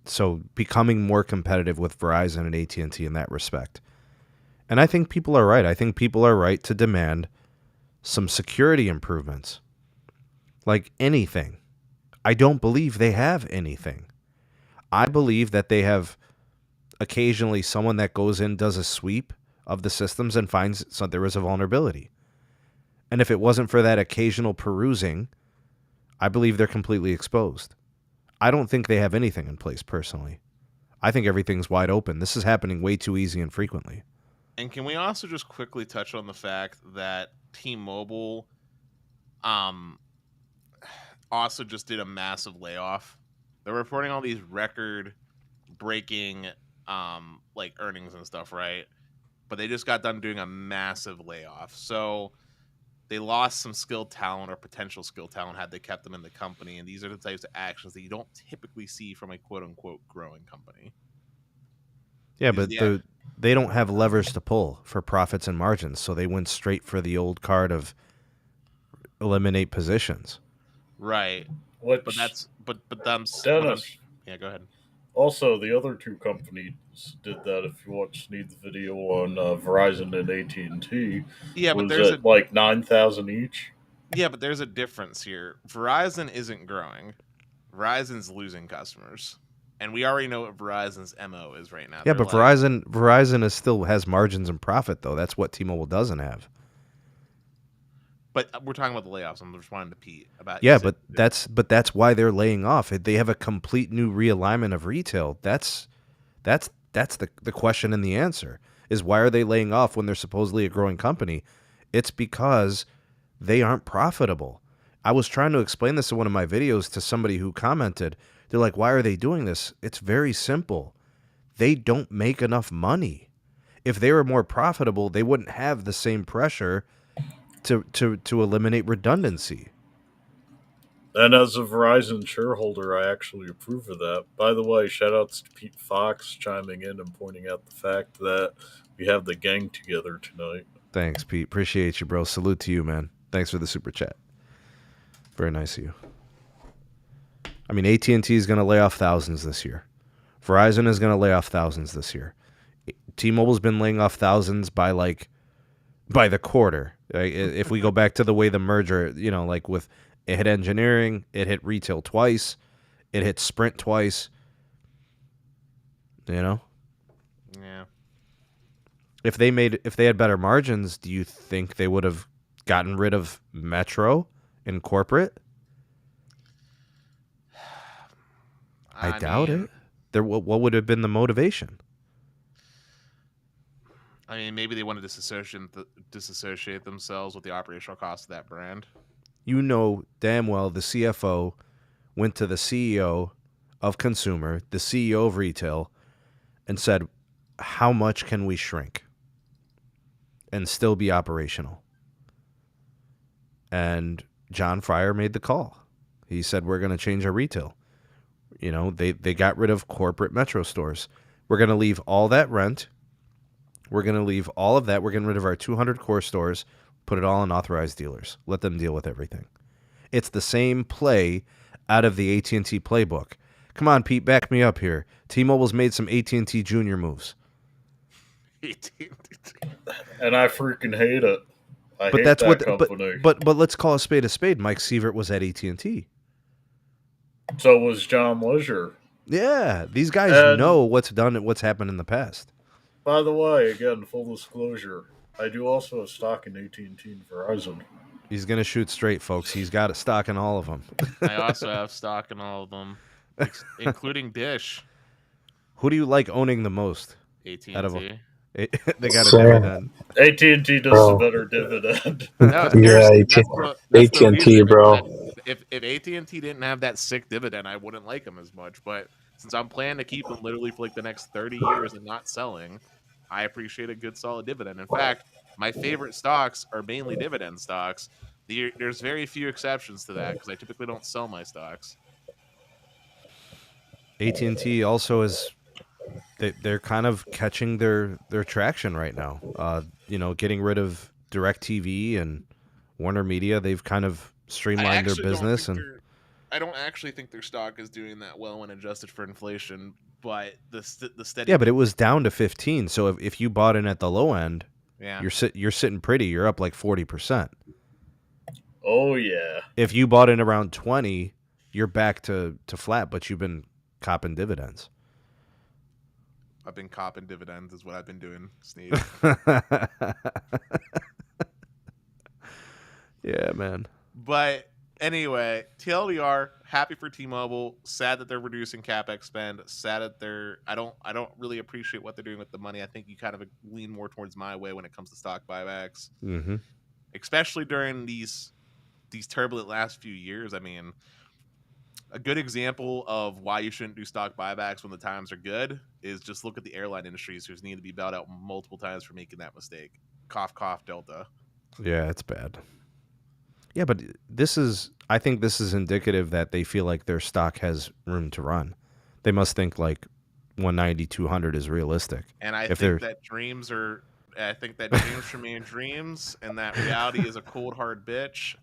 So becoming more competitive with Verizon and AT&T in that respect. And I think people are right. I think people are right to demand some security improvements. Like anything. I don't believe they have anything. I believe that they have occasionally someone that goes in, does a sweep of the systems, and finds there is a vulnerability. And if it wasn't for that occasional perusing, I believe they're completely exposed. I don't think they have anything in place personally. I think everything's wide open. This is happening way too easy and frequently. And can we also just quickly touch on the fact that T-Mobile also just did a massive layoff? They're reporting all these record-breaking like earnings and stuff, right? But they just got done doing a massive layoff. So they lost some skilled talent or potential skilled talent had they kept them in the company. And these are the types of actions that you don't typically see from a quote-unquote growing company. Yeah, but they don't have levers to pull for profits and margins, so they went straight for the old card of eliminate positions. Right. Which, but that's but them. Dennis, yeah, go ahead. also, the other two companies did that. If you watch Sneed's video on Verizon and AT&T, Yeah, but was there's it like 9,000 each? Yeah, but there's a difference here. Verizon isn't growing. Verizon's losing customers. And we already know what Verizon's MO is right now. Yeah, but Verizon is still has margins and profit though. That's what T-Mobile doesn't have. But we're talking about the layoffs. I'm responding to Pete about. Yeah, but that's why they're laying off. They have a complete new realignment of retail. That's the question and the answer is why are they laying off when they're supposedly a growing company? It's because they aren't profitable. I was trying to explain this in one of my videos to somebody who commented. They're like, why are they doing this? It's very simple. They don't make enough money. If they were more profitable, they wouldn't have the same pressure to eliminate redundancy. And as a Verizon shareholder, I actually approve of that. By the way, shout outs to Pete Fox chiming in and pointing out the fact that we have the gang together tonight. Thanks, Pete. Appreciate you, bro. Salute to you, man. Thanks for the super chat. Very nice of you. I mean, AT&T is going to lay off thousands this year. Verizon is going to lay off thousands this year. T-Mobile's been laying off thousands by the quarter. If we go back to the way the merger, like with it hit engineering, it hit retail twice, it hit Sprint twice. Yeah. If they had better margins, do you think they would have gotten rid of Metro in corporate? I doubt it. What would have been the motivation? I mean, maybe they want to disassociate themselves with the operational cost of that brand. You know damn well the CFO went to the CEO of consumer, the CEO of retail, and said, how much can we shrink and still be operational? And John Fryer made the call. He said, we're going to change our retail. They got rid of corporate Metro stores. We're going to leave all that rent. We're going to leave all of that. We're getting rid of our 200 core stores, put it all in authorized dealers. Let them deal with everything. It's the same play out of the AT&T playbook. Come on, Pete, back me up here. T-Mobile's made some AT&T junior moves. And I freaking hate it. I hate that company. But let's call a spade a spade. Mike Sievert was at AT&T. So was John Leisure. Yeah, these guys know what's happened in the past. By the way, again, full disclosure, I do also have stock in AT&T and Verizon. He's going to shoot straight, folks. He's got a stock in all of them. I also have stock in all of them, including Dish. Who do you like owning the most? AT&T. They got a dividend. AT&T does a better dividend. No, AT&T, bro. If AT&T didn't have that sick dividend, I wouldn't like them as much. But since I'm planning to keep them literally for like the next 30 years and not selling, I appreciate a good solid dividend. In fact, my favorite stocks are mainly dividend stocks. There's very few exceptions to that because I typically don't sell my stocks. AT&T also is they're kind of catching their traction right now. Getting rid of DirecTV and Warner Media, they've kind of streamlined their business. I don't actually think their stock is doing that well when adjusted for inflation, but the steady. Yeah, but it was down to 15. So if you bought in at the low end, yeah, you're sitting pretty. You're up like 40%. Oh yeah. If you bought in around 20, you're back to flat, but you've been copping dividends. I've been copping dividends is what I've been doing, Sneed. Yeah, man. But anyway, TLDR, happy for T-Mobile. Sad that they're reducing capex spend. Sad that they're. I don't really appreciate what they're doing with the money. I think you kind of lean more towards my way when it comes to stock buybacks, Mm-hmm. especially during these turbulent last few years. I mean, a good example of why you shouldn't do stock buybacks when the times are good is just look at the airline industries who's need to be bailed out multiple times for making that mistake. Cough, cough, Delta. Yeah, it's bad. Yeah, but I think this is indicative that they feel like their stock has room to run. They must think like 190, 200 is realistic. And I If think they're that dreams remain dreams, and that reality is a cold hard bitch,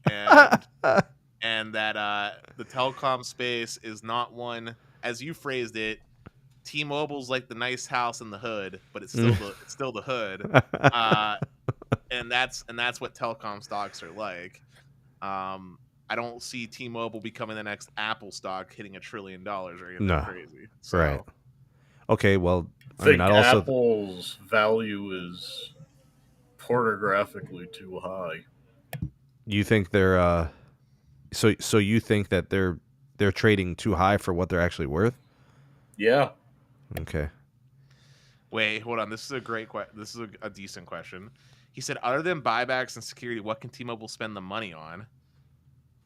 and that the telecom space is not one, as you phrased it. T-Mobile's like the nice house in the hood, but it's still the hood, uh, and that's what telecom stocks are like. I don't see T-Mobile becoming the next Apple stock hitting $1 trillion or anything no, crazy. right. So Okay, well, I I mean, think I'd also Apple's value is pornographically too high. you think they're so you think that they're trading too high for what they're actually worth? Yeah. Okay. wait, hold on. This is a great question. This is a decent question. He said, other than buybacks and security, what can T-Mobile spend the money on?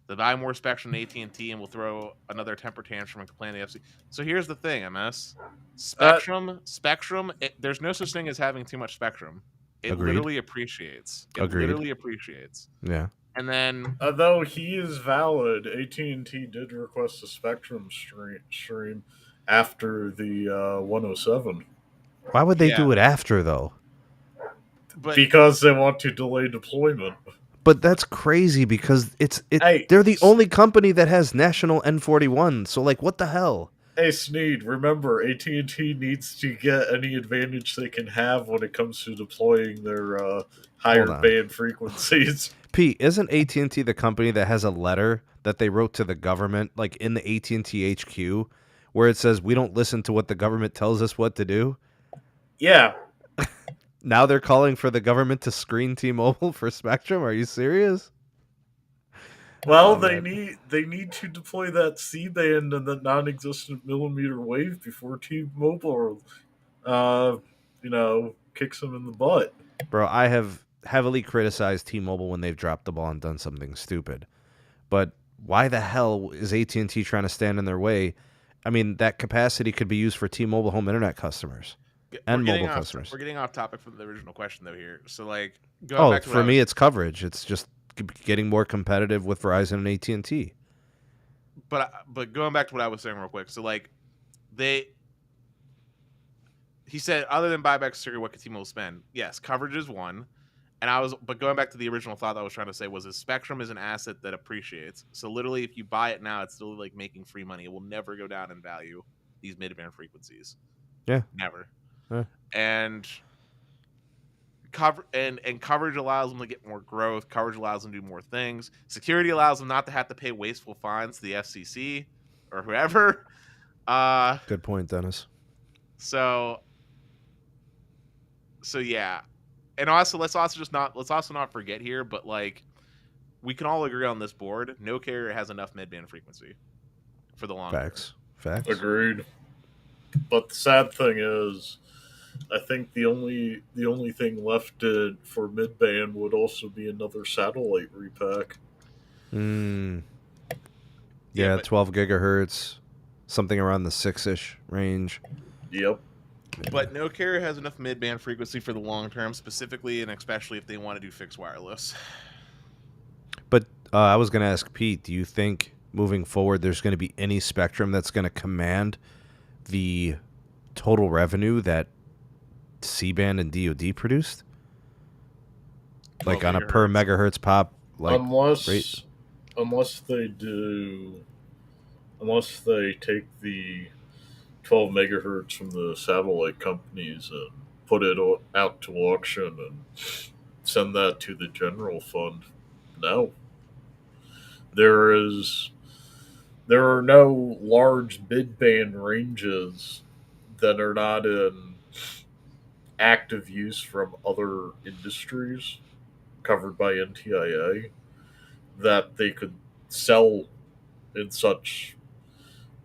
They buy more spectrum than AT&T and will throw another temper tantrum and complain to the FCC. So here's the thing, MS. Spectrum, there's no such thing as having too much spectrum. It Agreed. literally appreciates. Agreed. Yeah. And then Although he is valid, AT&T did request a spectrum stream after the 107 Why would they Yeah. do it after though? but because they want to delay deployment. But that's crazy because Hey, they're the only company that has national N41. So like, what the hell? Hey Sneed, remember AT&T needs to get any advantage they can have when it comes to deploying their higher on. band frequencies. Pete, isn't AT&T the company that has a letter that they wrote to the government, like in the AT&T HQ, where it says we don't listen to what the government tells us what to do? Yeah. Now they're calling for the government to screen T-Mobile for spectrum. Are you serious? Well, Oh, they man. need to deploy that C band and the non-existent millimeter wave before T-Mobile, kicks them in the butt. Bro, I have heavily criticized T-Mobile when they've dropped the ball and done something stupid. But why the hell is AT&T trying to stand in their way? I mean, that capacity could be used for T-Mobile home internet customers and mobile customers. We're getting off topic from the original question though here. So like going back to for me, it's coverage. It's just getting more competitive with Verizon and AT&T. But going back to what I was saying real quick. So like he said, other than buybacks, security, what could T-Mobile spend? Yes, coverage is one. But going back to the original thought that I was trying to say was, spectrum is an asset that appreciates. So literally, if you buy it now, it's still like making free money. It will never go down in value. These mid-band frequencies, Yeah, never. Yeah. And coverage allows them to get more growth. Coverage allows them to do more things. Security allows them not to have to pay wasteful fines to the FCC or whoever. Good point, Dennis. So yeah. And also, let's also not forget here, but like, we can all agree on this board. No carrier has enough mid-band frequency for the long Facts. Agreed. But the sad thing is, I think the only thing left for mid-band would also be another satellite repack. Yeah, 12 gigahertz, something around the 6-ish range. Yep. But no carrier has enough mid-band frequency for the long term, specifically and especially if they want to do fixed wireless. But I was going to ask Pete, do you think moving forward there's going to be any spectrum that's going to command the total revenue that C-band and DoD produced? Like on a per megahertz pop? Like unless they take the 12 megahertz from the satellite companies and put it out to auction and send that to the general fund. No. There are no large mid-band ranges that are not in active use from other industries covered by NTIA. that they could sell in such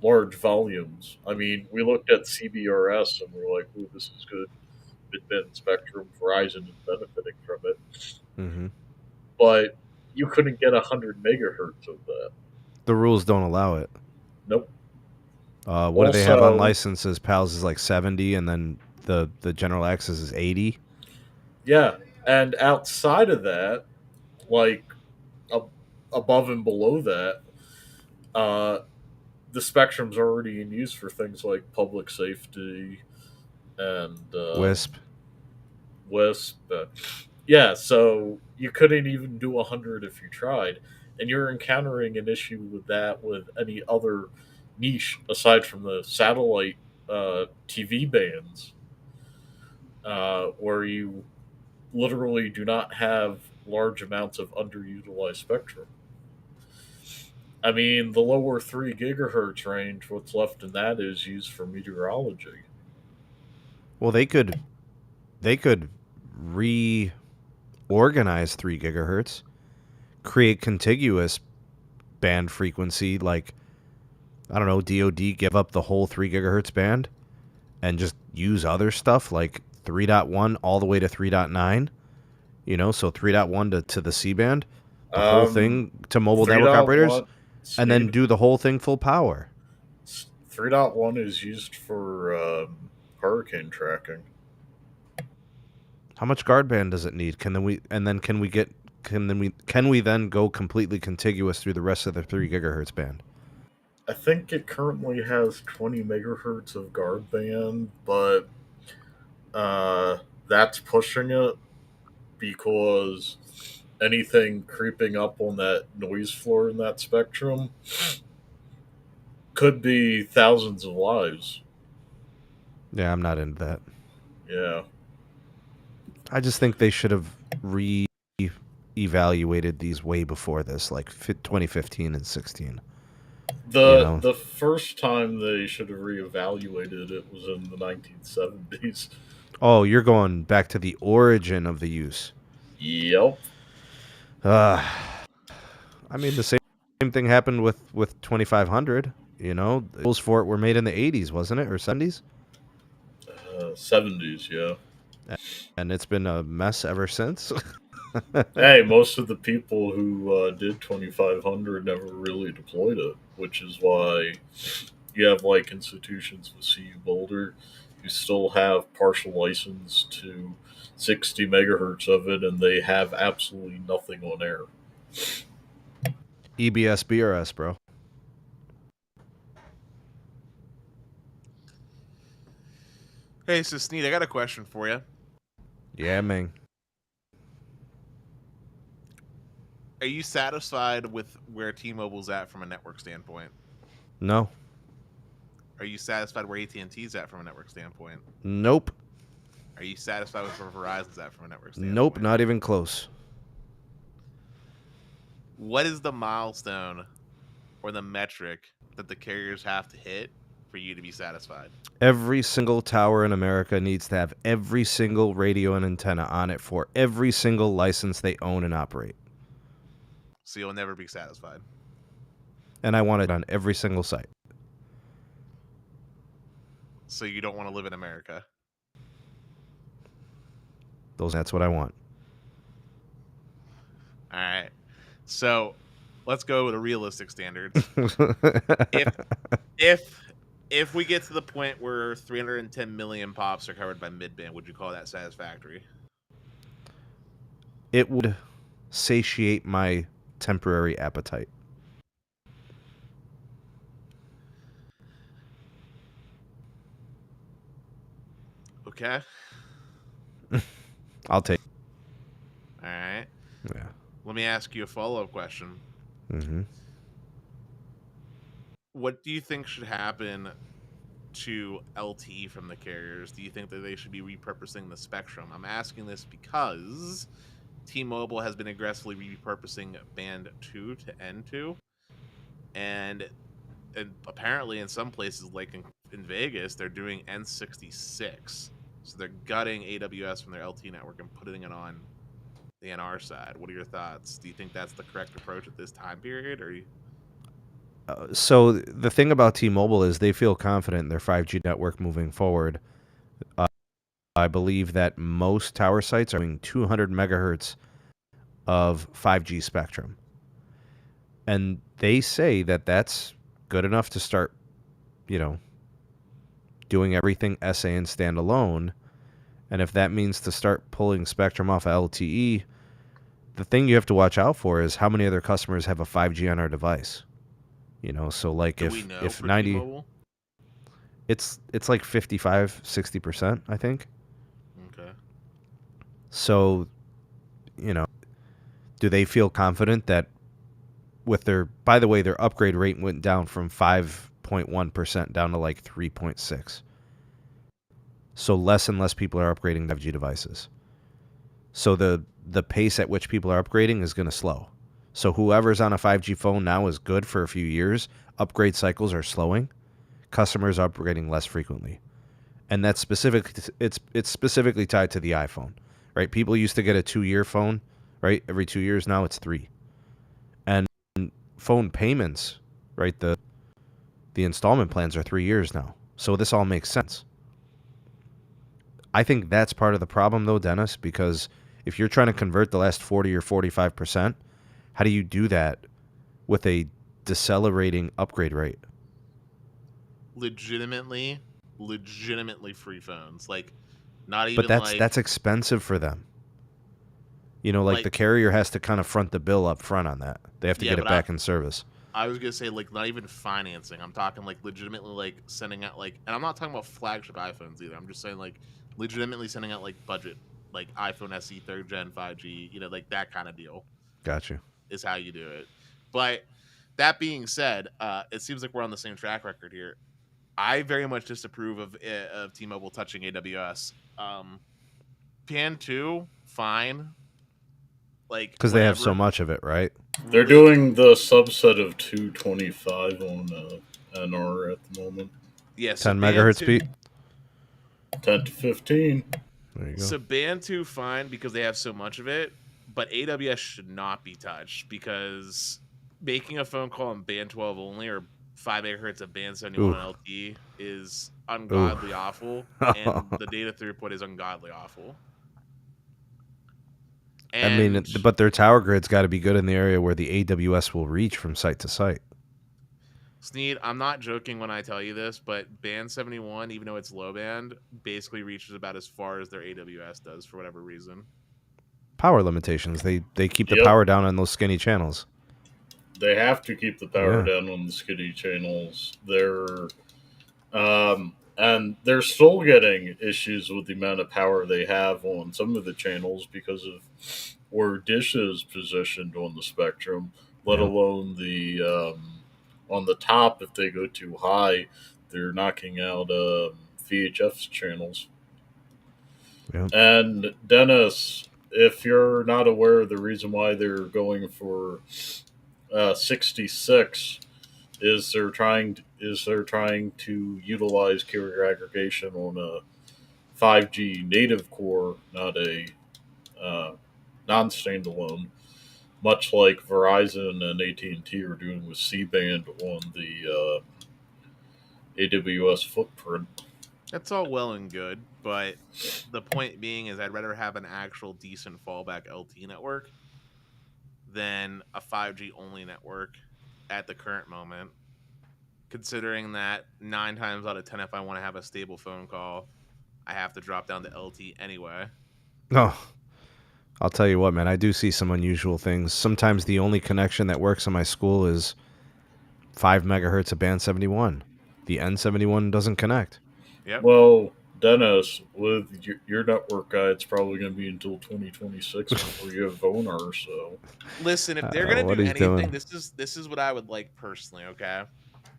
large volumes. I mean, we looked at CBRS and we're like, "Ooh, this is good mid-band spectrum. Verizon is benefiting from it," Mm-hmm. but you couldn't get 100 megahertz of that. The rules don't allow it. Nope. What do they have on Also, licenses? PALS is like 70, and then the general access is 80. yeah, and outside of that, like ab- above and below that, uh, the spectrum's already in use for things like public safety and Wisp. Wisp. Yeah, so you couldn't even do 100 if you tried, and you're encountering an issue with that with any other niche aside from the satellite TV bands, where you literally do not have large amounts of underutilized spectrum. I mean, the lower 3 gigahertz range, what's left in that is used for meteorology. Well, they could reorganize 3 gigahertz, create contiguous band frequency, like I don't know, DoD give up the whole 3 gigahertz band and just use other stuff like 3.1 all the way to 3.9. So 3.1 to the C band, the whole Um, thing to mobile network operators, 3.1 and then Sneed do the whole thing full power. 3.1 is used for hurricane tracking. How much guard band does it need? Can we then go completely contiguous through the rest of the 3 gigahertz band? I think it currently has 20 megahertz of guard band, but that's pushing it because anything creeping up on that noise floor in that spectrum could be thousands of lives. Yeah, I'm not into that. Yeah. I just think they should have re-evaluated these way before this, like 2015 and 16. The first time they should have reevaluated it was in the 1970s. Oh, you're going back to the origin of the use. Yep. Uh, I mean, the same thing happened with 2500. The rules for it were made in the 80s, wasn't it, or 70s? 70s, yeah. And it's been a mess ever since. Hey, most of the people who did 2500 never really deployed it, which is why you have like institutions with CU Boulder who still have partial license to 60 megahertz of it, and they have absolutely nothing on air. EBS BRS, bro. Hey, so Sneed, I got a question for you. Yeah, man. Are you satisfied with where T-Mobile's at from a network standpoint? No. Are you satisfied where AT&T's at from a network standpoint? Nope. Are you satisfied with where Verizon's at from a network standpoint? Nope, not even close. What is the milestone or the metric that the carriers have to hit for you to be satisfied? Every single tower in America needs to have every single radio and antenna on it for every single license they own and operate. So you'll never be satisfied. And I want it on every single site. So you don't want to live in America. That's what I want. All right. So let's go to realistic standards. if we get to the point where 310 million pops are covered by midband, would you call that satisfactory? It would satiate my temporary appetite. Okay. I'll take. All right. Yeah. Let me ask you a follow-up question. Mm-hmm. What do you think should happen to LTE from the carriers? Do you think that they should be repurposing the spectrum? I'm asking this because T-Mobile has been aggressively repurposing band 2 to N2, and apparently in some places like in Vegas they're doing N66, so they're gutting AWS from their LTE network and putting it on the NR side. What are your thoughts? Do you think that's the correct approach at this time period, or? So the thing about T-Mobile is they feel confident in their 5G network moving forward. I believe that most tower sites are doing 200 megahertz of 5G spectrum. And they say that that's good enough to start, doing everything SA and standalone. And if that means to start pulling spectrum off of LTE, the thing you have to watch out for is how many other customers have a 5G on our device. So like Do we know if for 90, T-Mobile? it's like 55, 60%, I think. Okay. So, do they feel confident that with by the way, their upgrade rate went down from 5.1% down to like 3.6. So less and less people are upgrading to 5G devices. So the pace at which people are upgrading is going to slow. So whoever's on a 5G phone now is good for a few years. Upgrade cycles are slowing. Customers are upgrading less frequently. And that's it's specifically tied to the iPhone, right? People used to get a 2-year phone, right? Every 2 years, now it's 3. And phone payments, right? The installment plans are 3 years now. So this all makes sense. I think that's part of the problem though, Dennis, because if you're trying to convert the last 40 or 45%, how do you do that with a decelerating upgrade rate? Legitimately free phones. Like, not even. But that's expensive for them. Like the carrier has to kind of front the bill up front on that. They have to get it back in service. I was gonna say, like, not even financing. I'm talking like legitimately like sending out like, and I'm not talking about flagship iPhones either. I'm just saying like legitimately sending out like budget, like iPhone SE 3rd gen 5G, like that kind of deal. Got you. Is how you do it. But that being said, it seems like we're on the same track record here. I very much disapprove of T-Mobile touching AWS. Band 2, fine. Like, because they have so much of it, right? They're doing the subset of 225 on NR at the moment. Yeah, so 10 megahertz speed? 10 to 15. There you go. So band 2, fine, because they have so much of it, but AWS should not be touched, because making a phone call on band 12 only or 5 megahertz of band 71 on LTE is ungodly awful, and the data throughput is ungodly awful. And but their tower grid's got to be good in the area where the AWS will reach from site to site. Sneed, I'm not joking when I tell you this, but band 71, even though it's low band, basically reaches about as far as their AWS does for whatever reason. Power limitations. They keep the power down on those skinny channels. They have to keep the power down on the skinny channels. And they're still getting issues with the amount of power they have on some of the channels because of where Dish is positioned on the spectrum, let alone the on the top. If they go too high, they're knocking out VHF channels. Yep. And Dennis, if you're not aware of the reason why they're going for 66, is they're trying to utilize carrier aggregation on a 5G native core, not a non-standalone, much like Verizon and AT&T are doing with C-band on the AWS footprint. That's all well and good, but the point being is I'd rather have an actual decent fallback LTE network than a 5G only network at the current moment, considering that 9 times out of 10, if I want to have a stable phone call, I have to drop down to LTE anyway. No. I'll tell you what, man, I do see some unusual things. Sometimes the only connection that works in my school is 5 megahertz of band 71. The N71 doesn't connect. Yep. Well, Dennis, with your network guy, it's probably going to be until 2026 before you have Vonar. So, listen, if they're going to do anything, this is what I would like personally. Okay,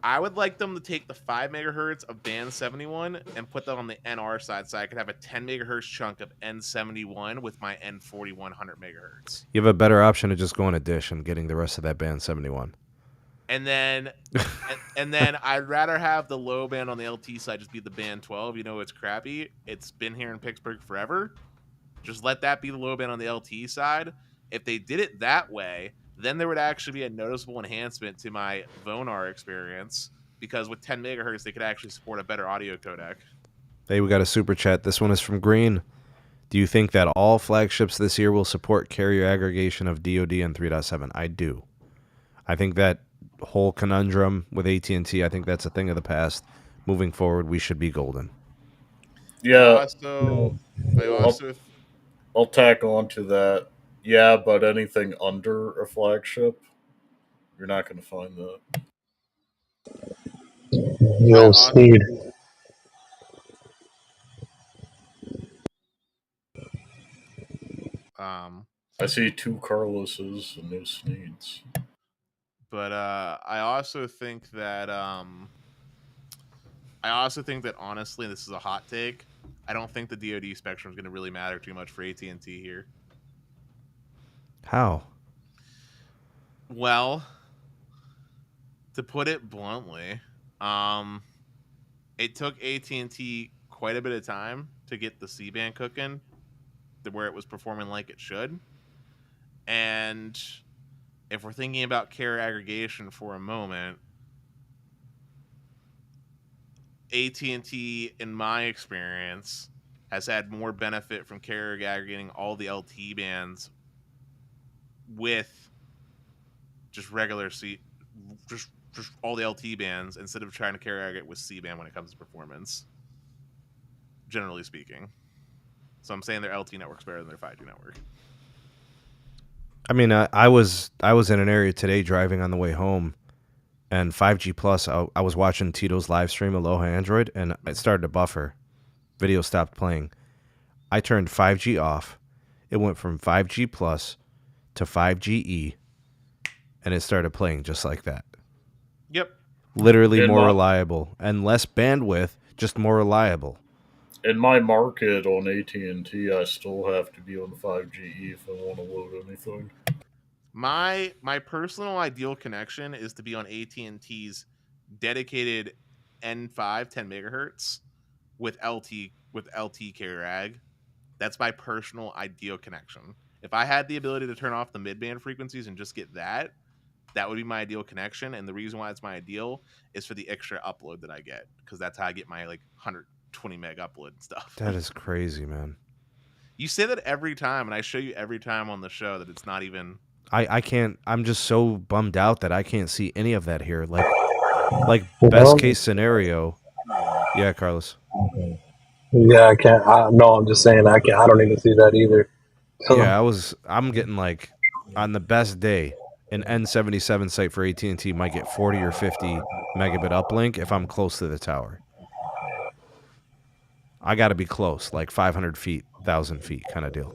I would like them to take the 5 megahertz of band 71 and put that on the NR side, so I could have a 10 megahertz chunk of N71 with my N4100 megahertz. You have a better option of just going to Dish and getting the rest of that band 71. And then, and then I'd rather have the low band on the LT side just be the band 12. It's crappy. It's been here in Pittsburgh forever. Just let that be the low band on the LTE side. If they did it that way, then there would actually be a noticeable enhancement to my Vonar experience, because with 10 megahertz, they could actually support a better audio codec. Hey, we got a super chat. This one is from Green. Do you think that all flagships this year will support carrier aggregation of DoD and 3.7? I do. I think that whole conundrum with AT&T, I think that's a thing of the past. Moving forward, we should be golden. Yeah, I also I'll tack on to that. Yeah, but anything under a flagship, you're not going to find that. You'll Sneed. I see 2 Carloses and no Sneeds. But I also think that honestly, this is a hot take, I don't think the DoD spectrum is going to really matter too much for AT&T here. How? Well, to put it bluntly, it took AT&T quite a bit of time to get the C-band cooking to where it was performing like it should. And if we're thinking about carrier aggregation for a moment, AT&T, in my experience, has had more benefit from carrier aggregating all the LTE bands with just regular just all the LTE bands, instead of trying to carrier aggregate with C-band when it comes to performance, generally speaking. So I'm saying their LTE network's better than their 5G network. I mean, I was in an area today driving on the way home, and 5G Plus, I was watching Tito's live stream, Aloha Android, and it started to buffer. Video stopped playing. I turned 5G off. It went from 5G Plus to 5GE, and it started playing just like that. Yep. Literally more reliable and less bandwidth, just more reliable. In my market on AT&T, I still have to be on 5GE if I want to load anything. My personal ideal connection is to be on AT&T's dedicated N5 10 megahertz with LT carrier ag. That's my personal ideal connection. If I had the ability to turn off the mid-band frequencies and just get that would be my ideal connection. And the reason why it's my ideal is for the extra upload that I get, because that's how I get my 120 meg upload and stuff. That is crazy, man. You say that every time, and I show you every time on the show that it's not even. I can't. I'm just so bummed out that I can't see any of that here. Like best case scenario. Yeah, Carlos. Yeah, I can't. No, I'm just saying I can't. I don't even see that either. Yeah, I'm getting on the best day, an N77 site for AT&T might get 40 or 50 megabit uplink if I'm close to the tower. I got to be close, like 500 feet, 1,000 feet kind of deal.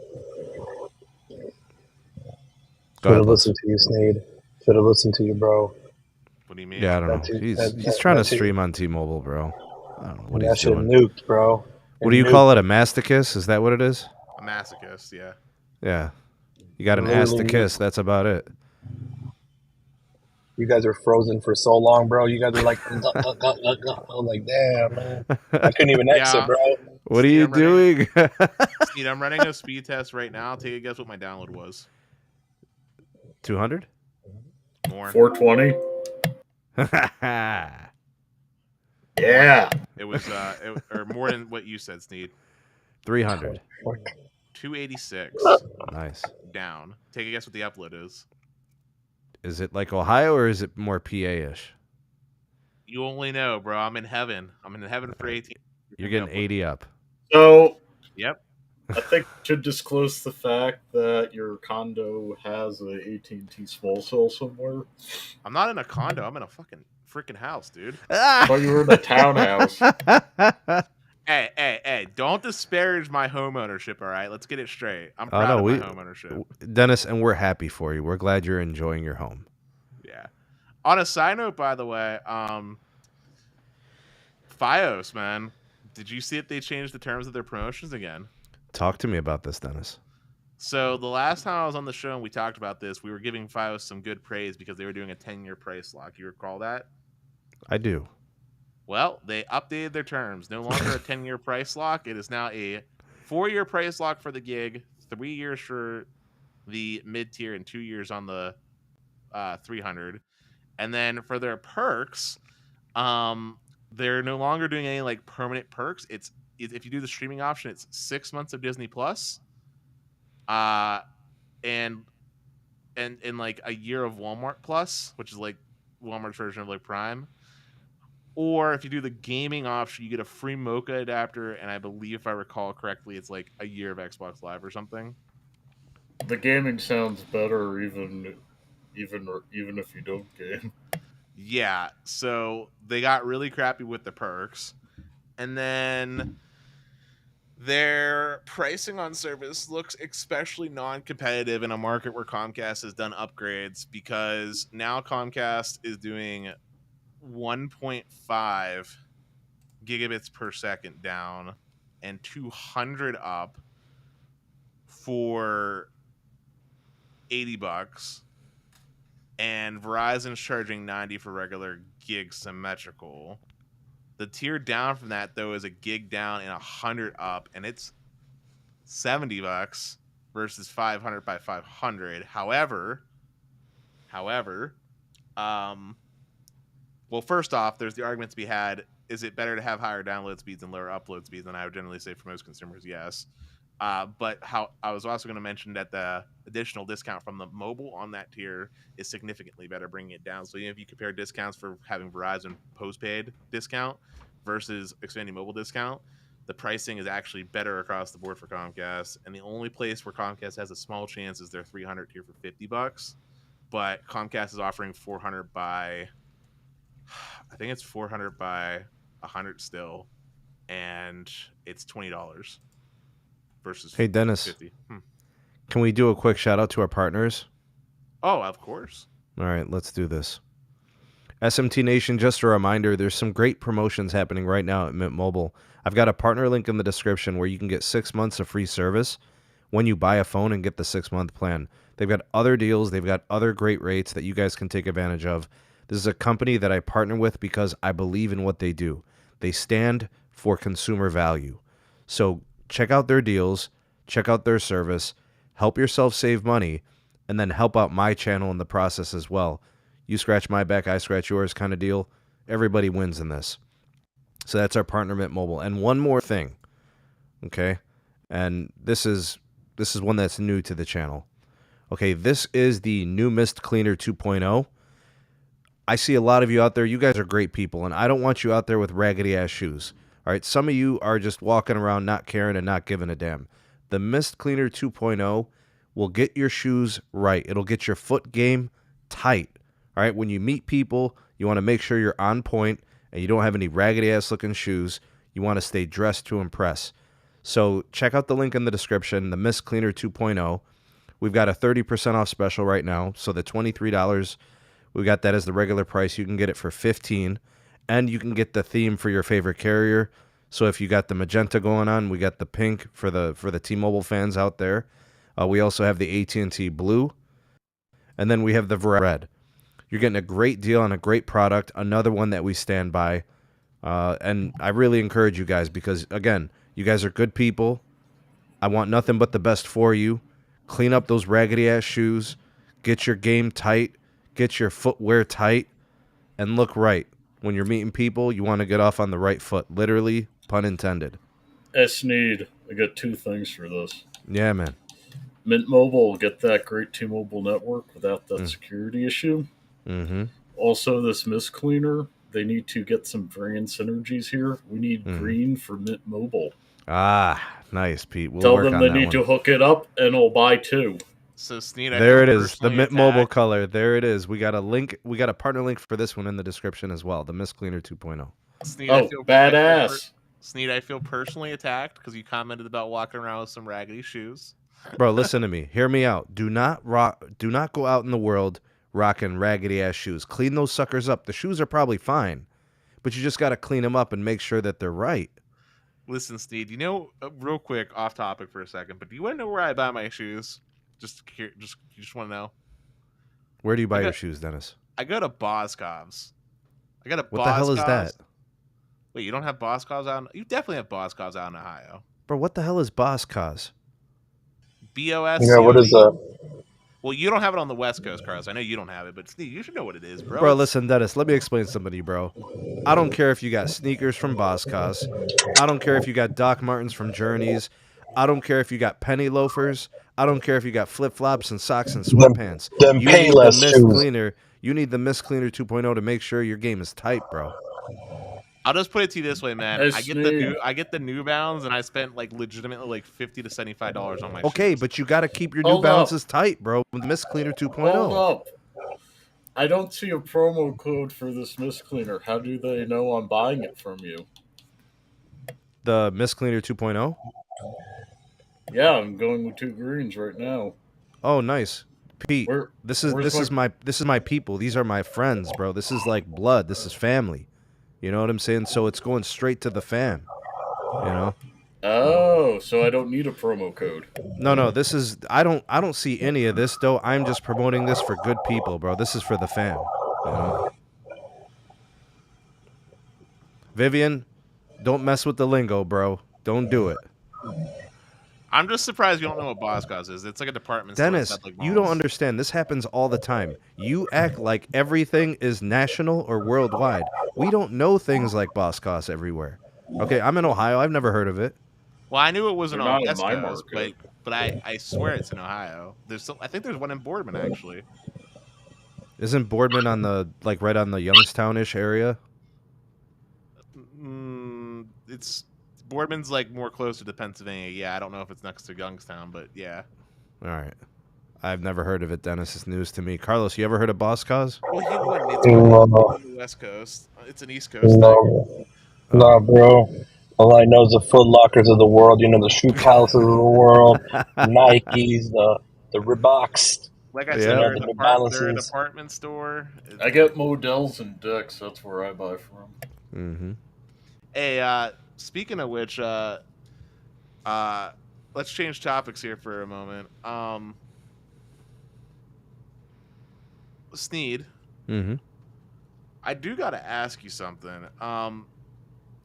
Should have listened to you, Sneed. Should have listened to you, bro. What do you mean? Yeah, I don't know. He's trying to stream on T-Mobile, bro. I don't know what he's doing. That shit nuked, bro. What do you call it? A masochist? Is that what it is? A masochist, yeah. Yeah. You got an ass to kiss. That's about it. You guys are frozen for so long, bro. You guys are like, I'm like, damn, man. I couldn't even exit, bro. What are you doing? Steve, I'm running a speed test right now. Take a guess what my download was. 200? More. 420? Yeah. It was or more than what you said, Sneed. 300. 286. Nice. Down. Take a guess what the upload is. Is it like Ohio or is it more PA-ish? You only know, bro. I'm in heaven. I'm in heaven for 18. You're getting 80 up. So, yep. I think we should disclose the fact that your condo has a AT&T small cell somewhere. I'm not in a condo. I'm in a fucking freaking house, dude. I thought you were in a townhouse. Hey, don't disparage my home ownership, all right? Let's get it straight. I'm proud of my home ownership. Dennis, and we're happy for you. We're glad you're enjoying your home. Yeah. On a side note, by the way, Fios, man, did you see if they changed the terms of their promotions again? Talk to me about this, Dennis. So the last time I was on the show and we talked about this, we were giving Fios some good praise because they were doing a 10-year price lock. You recall that? I do. Well, they updated their terms. No longer a 10-year price lock. It is now a 4-year price lock for the gig, 3 years for the mid tier, and 2 years on the 300. And then for their perks, they're no longer doing any like permanent perks. It's if you do the streaming option, it's 6 months of Disney Plus, uh, and like a year of Walmart Plus, which is like Walmart's version of like Prime. Or if you do the gaming option, you get a free Mocha adapter, and I believe, if I recall correctly, it's like a year of Xbox Live or something. The gaming sounds better, even if you don't game. Yeah, so they got really crappy with the perks, and then their pricing on service looks especially non-competitive in a market where Comcast has done upgrades, because now Comcast is doing 1.5 gigabits per second down and 200 up for $80, and Verizon's charging 90 for regular gig symmetrical. The tier down from that, though, is a gig down and 100 up, and it's $70 versus 500 by 500. However, well, first off, there's the argument to be had: is it better to have higher download speeds and lower upload speeds? And I would generally say for most consumers, yes. But how I was also going to mention that the additional discount from the mobile on that tier is significantly better, bringing it down. So even if you compare discounts for having Verizon postpaid discount versus expanding mobile discount, the pricing is actually better across the board for Comcast. And the only place where Comcast has a small chance is their 300 tier for $50. But Comcast is offering 400 by, I think it's 400 by 100 still, and it's $20 versus Hey, Dennis, 50. Can we do a quick shout out to our partners? Oh, of course. All right, let's do this. SMT Nation, just a reminder, there's some great promotions happening right now at Mint Mobile. I've got a partner link in the description where you can get 6 months of free service when you buy a phone and get the 6-month plan. They've got other deals. They've got other great rates that you guys can take advantage of. This is a company that I partner with because I believe in what they do. They stand for consumer value. So check out their deals, check out their service, help yourself save money, and then help out my channel in the process as well. You scratch my back, I scratch yours kind of deal. Everybody wins in this. So that's our partner, Mint Mobile. And one more thing, okay? And this is one that's new to the channel. Okay, this is the new Mist Cleaner 2.0. I see a lot of you out there. You guys are great people, and I don't want you out there with raggedy-ass shoes. All right, some of you are just walking around not caring and not giving a damn. The Mist Cleaner 2.0 will get your shoes right. It'll get your foot game tight. All right, when you meet people, you want to make sure you're on point and you don't have any raggedy-ass looking shoes. You want to stay dressed to impress. So check out the link in the description, the Mist Cleaner 2.0. We've got a 30% off special right now. So the $23, we got that as the regular price. You can get it for $15, and you can get the theme for your favorite carrier. So if you got the magenta going on, we got the pink for the T-Mobile fans out there. We also have the AT&T blue, and then we have the Verizon red. You're getting a great deal on a great product, another one that we stand by. And I really encourage you guys because, again, you guys are good people. I want nothing but the best for you. Clean up those raggedy-ass shoes. Get your game tight. Get your footwear tight. And look right. When you're meeting people, you want to get off on the right foot. Literally, pun intended. Sneed, I got 2 things for this. Yeah, man. Mint Mobile will get that great T-Mobile network without that security issue. Mm-hmm. Also, this Mist Cleaner, they need to get some brand synergies here. We need green for Mint Mobile. Ah, nice, Pete. We'll Tell work them on they that need one. to hook it up, and I'll buy 2. So Sneed, There it is, the Mint Mobile color. There it is. We got a link. We got a partner link for this one in the description as well. The Mist Cleaner 2.0. Sneed, badass. Sneed, I feel personally attacked because you commented about walking around with some raggedy shoes. Bro, listen to me. Hear me out. Do not go out in the world rocking raggedy ass shoes. Clean those suckers up. The shoes are probably fine, but you just got to clean them up and make sure that they're right. Listen, Steve, real quick, off topic for a second, but do you want to know where I buy my shoes? You just want to know? Where do you buy your shoes, Dennis? I go to Boscov's. What the hell is that? Wait, you don't have Boscov's out? You definitely have Boscov's out in Ohio. Bro, what the hell is Boscos? BOSCOD. Yeah, what is that? Well, you don't have it on the West Coast, Carlos. I know you don't have it, but Steve, you should know what it is, bro. Bro, listen, Dennis, let me explain something to you, bro. I don't care if you got sneakers from Boscos. I don't care if you got Doc Martens from Journeys. I don't care if you got penny loafers. I don't care if you got flip-flops and socks and sweatpants. Them You need the Payless Mist shoes. Cleaner. You need the Mist Cleaner 2.0 to make sure your game is tight, bro. I'll just put it to you this way, man. Hey, I get the New Balance, and I spent like legitimately like $50 to $75 on my Okay, shoes. but you got to keep your New Hold up. Balances tight, bro. With the Mist Cleaner 2.0. Hold up. I don't see a promo code for this mist cleaner. How do they know I'm buying it from you? The Mist Cleaner 2.0? Yeah, I'm going with 2 greens right now. Oh, nice. Pete, Where- this is where's my people. These are my friends, bro. This is like blood. This is family. You know what I'm saying? So it's going straight to the fam. You know? Oh, so I don't need a promo code. No, this is I don't see any of this though. I'm just promoting this for good people, bro. This is for the fam. You know? Vivian, don't mess with the lingo, bro. Don't do it. I'm just surprised you don't know what Boscos is. It's like a department store. Dennis, That's like you don't malls. understand. This happens all the time. You act like everything is national or worldwide. We don't know things like Boscos everywhere. Okay, I'm in Ohio. I've never heard of it. Well, I knew it wasn't They're on not in West my Coast, market. but I swear it's in Ohio. I think there's one in Boardman actually. Isn't Boardman on the right on the Youngstown-ish area? It's Boardman's like more closer to Pennsylvania. Yeah, I don't know if it's next to Youngstown, but yeah. All right. I've never heard of it, Dennis. It's news to me. Carlos, you ever heard of Boscos? Well, you wouldn't. It's No. on the West Coast. It's an East Coast thing. No, nah, bro. All I know is the Foot Lockers of the world. You know, the Shoe Palaces of the world, Nikes, the Reeboks. Like I Yeah. said, they're, The a New they're a Balances. department store. I get Models and Dicks. That's where I buy from. Mm-hmm. Hey, speaking of which, let's change topics here for a moment. Sneed, Mm-hmm. I do got to ask you something.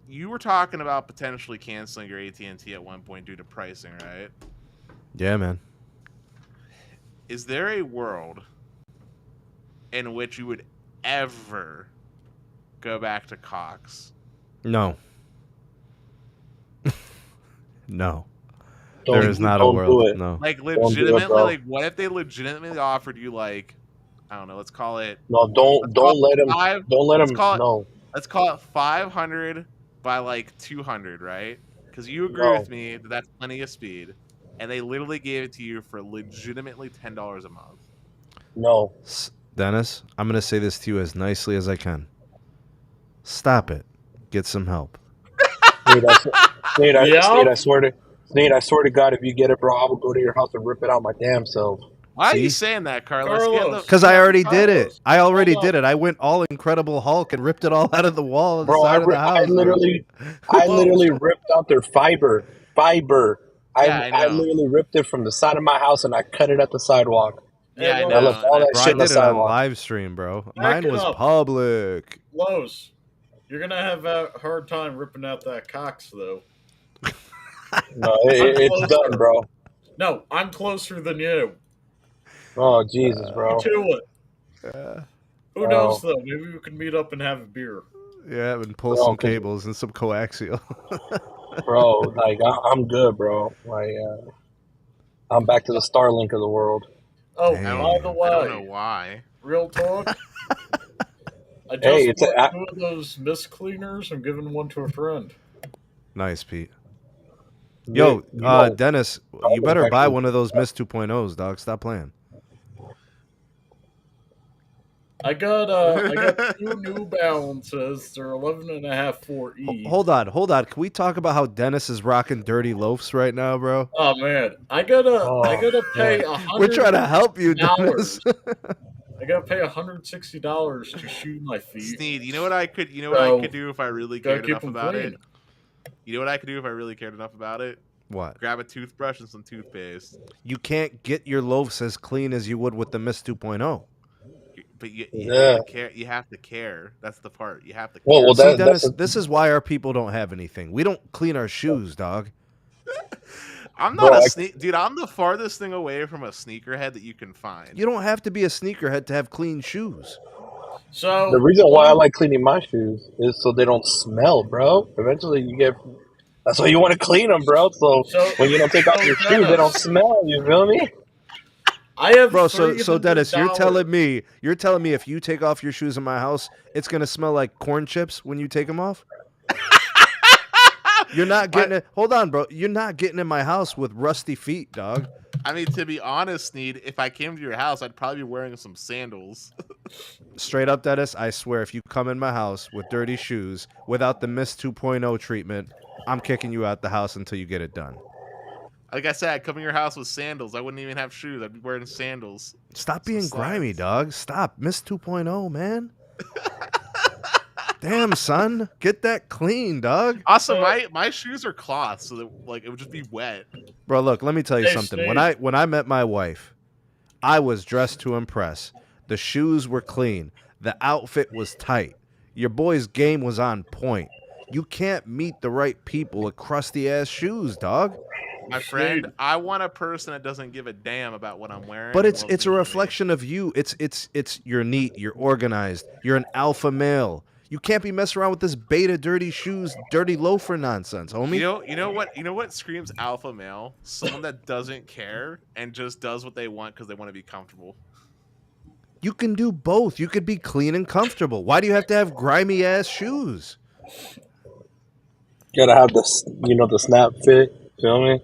You were talking about potentially canceling your AT&T at one point due to pricing, right? Yeah, man. Is there a world in which you would ever go back to Cox? No. No. Don't- There is not a don't do world. it. No. Like do it, legitimately, bro. like what if they legitimately offered you like, I don't know, let's call it No, don't let him. Don't let let's him. call it- No, let's call it 500 by like 200, right? Because you agree No. with me that that's plenty of speed, and they literally gave it to you for legitimately $10 a month. no. Dennis, I'm going to say this to you as nicely as I can. Stop it. Get some help. Sneed, Yeah. I swear to God, if you get it, bro, I will go to your house and rip it out my damn self. Why are you See? saying that, Carlos? Carlos. Because I already did it. Carlos, I already hold did up. it. I went all Incredible Hulk and ripped it all out of the wall on the Bro, side of the house. I literally ripped out their fiber. Yeah, I I know. literally ripped it from the side of my house and I cut it at the sidewalk. Yeah, I Hey, know. I left all that Bro, I shit on the did it on sidewalk. live stream, bro. Back Mine it was up. public. Los, you're gonna have a hard time ripping out that Cox though. No, it's done, bro. No, I'm closer than you. Oh Jesus, bro. To it. Uh, Who knows though? Maybe we can meet up and have a beer. yeah, and pull Bro, some 'cause- cables and some coaxial. Bro, like I'm good, bro. Like I'm back to the Starlink of the world. Oh, Damn. by the I don't know way, why. real talk. I just Hey, bought 2 of those mist cleaners. I'm giving one to a friend. Nice, Pete. Yo, You know, Dennis, you Starlink better buy actually- one of those Mist 2.0s, dog. Stop playing. I got 2 New Balances. They're 11.5 4E. Hold on. Can we talk about how Dennis is rocking dirty loafs right now, bro? Oh man, I gotta pay We're trying to help you, $100. Dennis. I gotta pay $160 to shoe my feet. Sneed, you know what I could do if I really Gotta cared keep enough them about clean. it? You know what I could do if I really cared enough about it? What? Grab a toothbrush and some toothpaste. You can't get your loafs as clean as you would with the Mist 2.0. But you Yeah. have to care. You have to care. That's the part. You have to care. Well, See, that- Dennis, that's a- this is why our people don't have anything. We don't clean our shoes, dog. I'm not Bro, a sneak, dude. I'm the farthest thing away from a sneakerhead that you can find. You don't have to be a sneakerhead to have clean shoes. the So reason why I like cleaning my shoes is so they don't smell, bro. Eventually, you get. That's why you want to clean them, bro. So so when you don't take off so your shoes, they don't Dennis, smell. You feel me? I have Bro, so Dennis, you're $300. telling me if you take off your shoes in my house, it's gonna smell like corn chips when you take them off? You're not getting it. Hold on, bro. You're not getting in my house with rusty feet, dog. I mean, to be honest, Sneed, if I came to your house, I'd probably be wearing some sandals. Straight up, Dennis, I swear, if you come in my house with dirty shoes without the Mist 2.0 treatment, I'm kicking you out the house until you get it done. Like I said, I'd come in your house with sandals. I wouldn't even have shoes. I'd be wearing sandals. Stop Some being grimy, slides. dog. Stop. Mist 2.0, man. Damn, son. Get that clean, dog. Also, my shoes are cloth, so that, like, it would just be wet. Bro, look, let me tell you Hey, something. Steve. When I met my wife, I was dressed to impress. The shoes were clean. The outfit was tight. Your boy's game was on point. You can't meet the right people with crusty ass shoes, dog. My friend, I want a person that doesn't give a damn about what I'm wearing. But and it's loves a me for me. reflection of you. It's you're neat, you're organized, you're an alpha male. You can't be messing around with this beta dirty shoes, dirty loafer nonsense, homie. You know what screams alpha male? Someone that doesn't care and just does what they want because they want to be comfortable. You can do both. You could be clean and comfortable. Why do you have to have grimy ass shoes? Gotta have the snap fit. Feel me?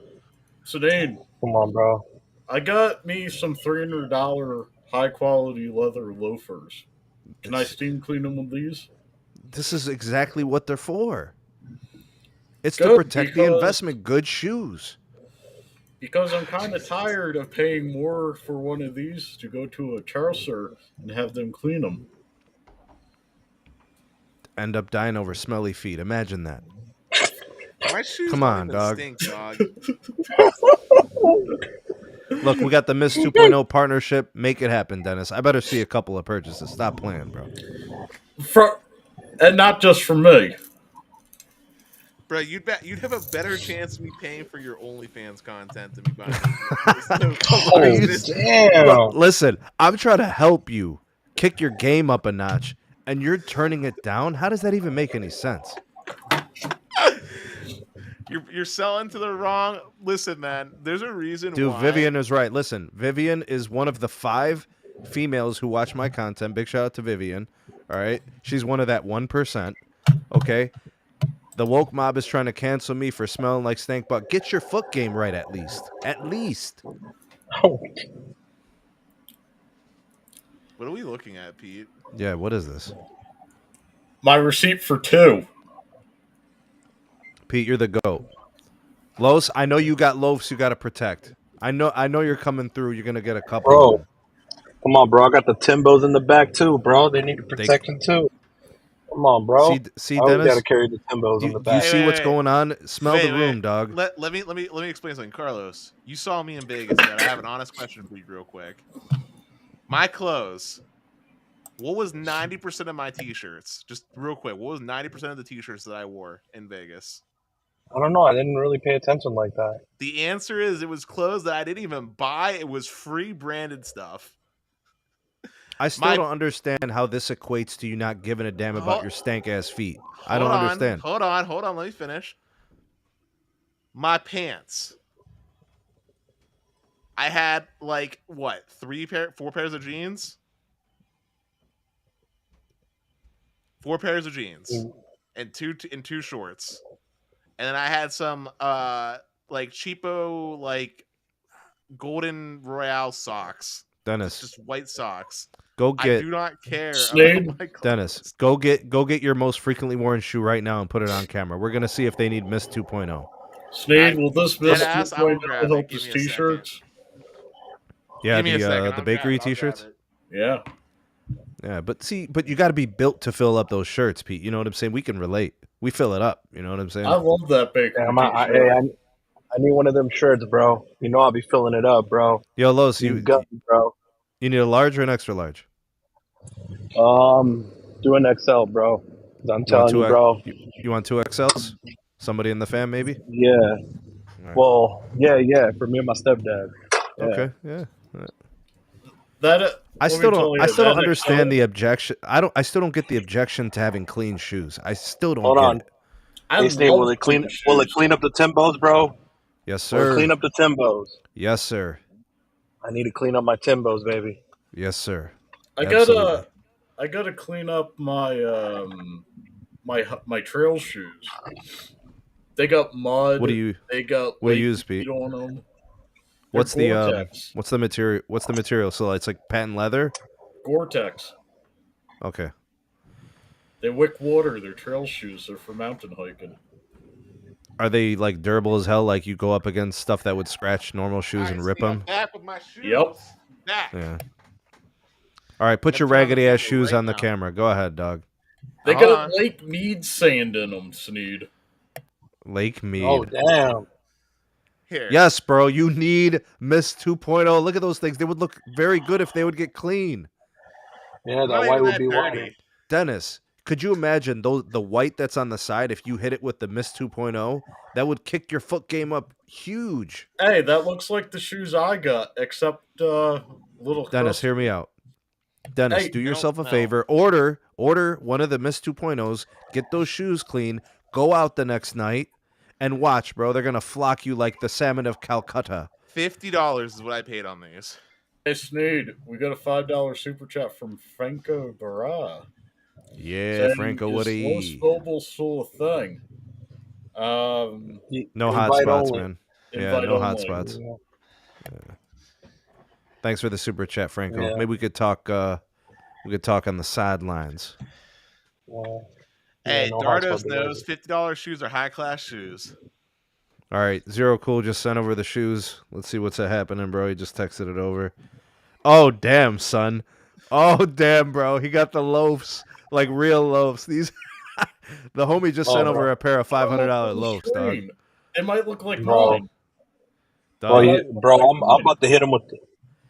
Sedane, Come on, bro. I got me some $300 high quality leather loafers. Can I steam clean them with these? This is exactly what they're for. It's to Good, protect the investment. Good shoes. Because I'm kind of tired of paying more for one of these to go to a Charcer and have them clean them. End up dying over smelly feet. Imagine that. My shoes Come don't on, even dog. stink, dog. Look, we got the Mist 2.0 partnership. Make it happen, Dennis. I better see a couple of purchases. Stop playing, bro. And not just for me. Bro, you'd have a better chance of me paying for your OnlyFans content than me buying those. Are Oh, you damn. Listen, I'm trying to help you kick your game up a notch, and you're turning it down? How does that even make any sense? You're selling to the wrong. Listen, man. There's a reason Dude, why. Vivian is right. Listen, Vivian is one of the 5 females who watch my content. Big shout out to Vivian. All right? She's one of that 1%. Okay? The woke mob is trying to cancel me for smelling like stank butt. Get your foot game right at least. At least. Oh, What are we looking at, Pete? Yeah, what is this? My receipt for 2. Pete, you're the GOAT. Los, I know you got loafs you got to protect. I know you're coming through. You're going to get a couple bro. of them. Come on, bro. I got the Timbos in the back too, bro. They need protection too. Come on, bro. See I always Dennis? gotta carry the Timbos Do in the you back. see what's Wait. going on? Smell the room, Wait. dog. Let me explain something, Carlos. You saw me in Vegas. Right? I have an honest question for you, real quick. My clothes. What was 90% of my T-shirts? Just real quick. What was 90% of the T-shirts that I wore in Vegas? I don't know. I didn't really pay attention like that. The answer is it was clothes that I didn't even buy. It was free branded stuff. I still don't understand how this equates to you not giving a damn about your stank ass feet. I don't understand. Hold on. Let me finish. My pants. I had like what? 4 pairs of jeans? 4 pairs of jeans and two shorts. And then I had some like cheapo like golden royale socks. Dennis, Just white socks. go get. I do not care. Slade? About my clothes. Dennis, go get your most frequently worn shoe right now and put it on camera. We're gonna see if they need Mist 2.0. Sneed, will this Mist Deadass, I will 2.0 grab it. help Give his me a t-shirts? Yeah, Give me a second. the I'll bakery grab it. t-shirts. Yeah. Yeah, but you got to be built to fill up those shirts, Pete. You know what I'm saying? We can relate. We fill it up. You know what I'm saying? I love that bakery Damn, t-shirt. I need one of them shirts, bro. You know I'll be filling it up, bro. Yo, Los, You got me, bro. you need a large or an extra large? Do an XL, bro. I'm telling you, bro. You want 2 XLs? Somebody in the fam, maybe? Yeah. Right. Well, yeah, for me and my stepdad. Yeah. Okay. Yeah. That I let me still don't. tell I you still don't that understand the account. objection. I still don't get the objection to having clean shoes. I still don't Hold get on. it. I Hey, Steve, love clean will it shoes. clean up the Timbos, bro? Yes, Will it sir. clean up the Timbos? Yes, sir. I need to clean up my Timbos, baby. Yes, sir. I Absolutely. gotta I gotta clean up my trail shoes. They got What do mud. you They got What do you lake use, meat Pete? on them. They're What's the Gore-Tex. What's the material? What's the material? So it's like patent leather. Gore-Tex. Okay. They wick water. They're trail shoes. They're for mountain hiking. Are they like durable as hell? Like you go up against stuff that would scratch normal shoes All right, and rip Sneed, I'm them? back with my shoes. Yep. Back. Yeah. All right, put I'm your gonna turn on the raggedy ass camera shoes right on the now. camera. Go ahead, dog. They Hold got on. Lake Mead sand in them, Sneed. Lake Mead. Oh, damn. Here. Yes, bro. You need Mist 2.0. Look at those things. They would look very good if they would get clean. Yeah, I'm that not white even would that be dirty. whiter. Dennis, could you imagine the white that's on the side if you hit it with the Mist 2.0? That would kick your foot game up huge. Hey, that looks like the shoes I got, except little Dennis, hear me crustier. out. Dennis, Hey, do no, yourself a no. favor. Order one of the Mist 2.0s. Get those shoes clean. Go out the next night and watch, bro. They're gonna flock you like the salmon of Calcutta. $50 is what I paid on these. Hey, Sneed, we got a $5 super chat from Franco Barra. Yeah, Saying, Franco is Woody. Lost Mobile still a thing? No Invite hotspots, only. man. Yeah, Invite no only. hotspots. Yeah. Thanks for the super chat, Franco. Yeah. Maybe we could talk. We could talk on the sidelines. Hey, no Dardos hotspot knows devices. $50 shoes are high class shoes. All right, Zero Cool just sent over the shoes. Let's see what's happening, bro. He just texted it over. Oh damn, son. Oh damn, bro. He got the loaves, like real loaves. These, the homie just sent over bro. a pair of $500 Oh, loaves, dog. screen. They might look like Bro. mine. Dog. I'm about to hit him with.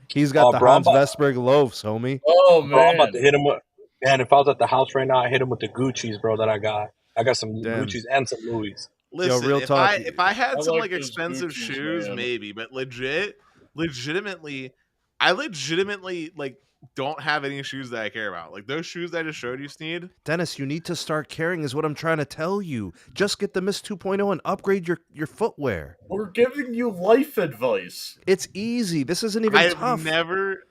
He's got the bro, Hans Vestberg loaves, homie. Oh, Bro, I'm about man. to hit him with. Man, if I was at the house right now, I hit him with the Gucci's, bro. That I got. I got some Damn. Gucci's and some Louis. Listen, real if talk. I had I some like like those expensive Gucci's, shoes, man. maybe, but legitimately, I legitimately like don't have any shoes that I care about. Like those shoes I just showed you, Sneed. Dennis, you need to start caring is what I'm trying to tell you. Just get the Mist 2.0 and upgrade your footwear. We're giving you life advice. It's easy. This isn't even tough.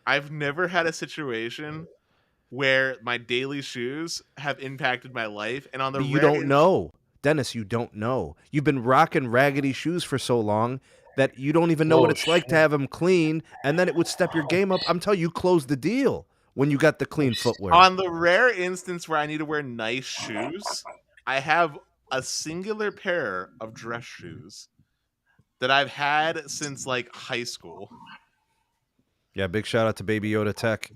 I've never had a situation where my daily shoes have impacted my life, and on the But you don't know. Dennis, you don't know. You've been rocking raggedy shoes for so long that you don't even know what it's like to have them clean, and then it would step your game up. I'm telling you, close the deal when you got the clean footwear. On the rare instance where I need to wear nice shoes, I have a singular pair of dress shoes that I've had since like high school. Yeah, big shout out to Baby Yoda Tech.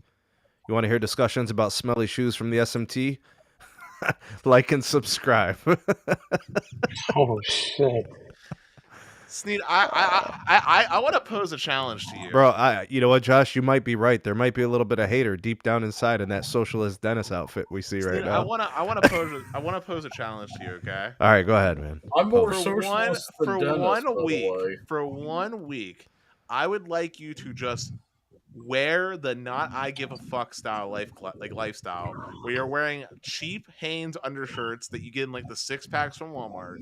You want to hear discussions about smelly shoes from the SMT? Like and subscribe. Oh shit, Sneed, I want to pose a challenge to you, Bro, you know what, Josh? You might be right. There might be a little bit of hater deep down inside in that socialist Dennis outfit we see Sneed, right now. I want to pose a challenge to you. Okay. All right, go ahead, man. I'm more Pose. socialist than Dennis, by the way. For 1 week, I would like you to just wear the not I give a fuck style lifestyle, where you're wearing cheap Hanes undershirts that you get in like the 6-packs from Walmart,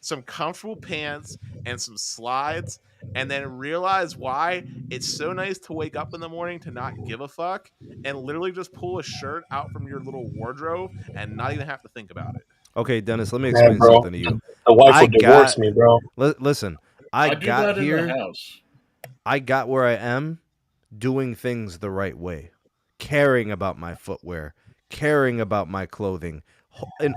some comfortable pants, and some slides, and then realize why it's so nice to wake up in the morning to not give a fuck and literally just pull a shirt out from your little wardrobe and not even have to think about it. Okay, Dennis, let me explain bro. something to you. The wife would divorce me, bro. Listen, I do got that in here. the house. I got where I am doing things the right way, caring about my footwear, caring about my clothing, an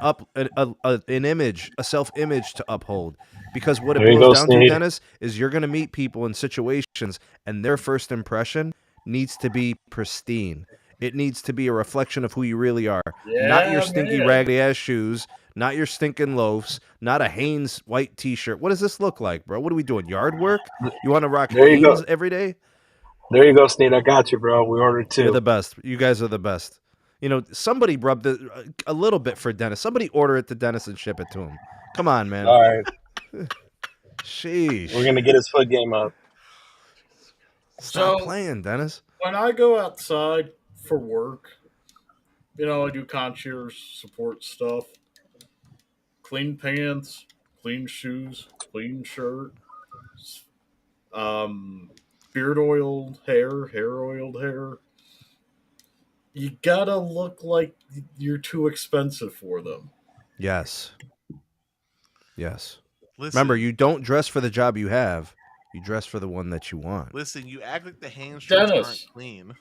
image, a self-image to uphold. Because what it There you boils go, down to, Sneed. Dennis, is you're going to meet people in situations, and their first impression needs to be pristine. It needs to be a reflection of who you really are, not your stinky, raggedy ass shoes, not your stinking loafs, not a Hanes white T-shirt. What does this look like, bro? What are we doing? Yard work? You want to rock There you Hanes go. every day? There you go, Sneed. I got you, bro. We ordered 2. You're the best. You guys are the best. You know, somebody rub a little bit for Dennis. Somebody order it to Dennis and ship it to him. Come on, man. All right. Sheesh. We're gonna get his foot game up. Stop So- playing, Dennis. When I go outside for work, I do concierge support stuff. Clean pants, clean shoes, clean shirt, beard oiled hair oiled hair. You gotta look like you're too expensive for them. Yes. Listen, Remember, you don't dress for the job you have. You dress for the one that you want. Listen, you act like the hamstrings Dennis. aren't clean.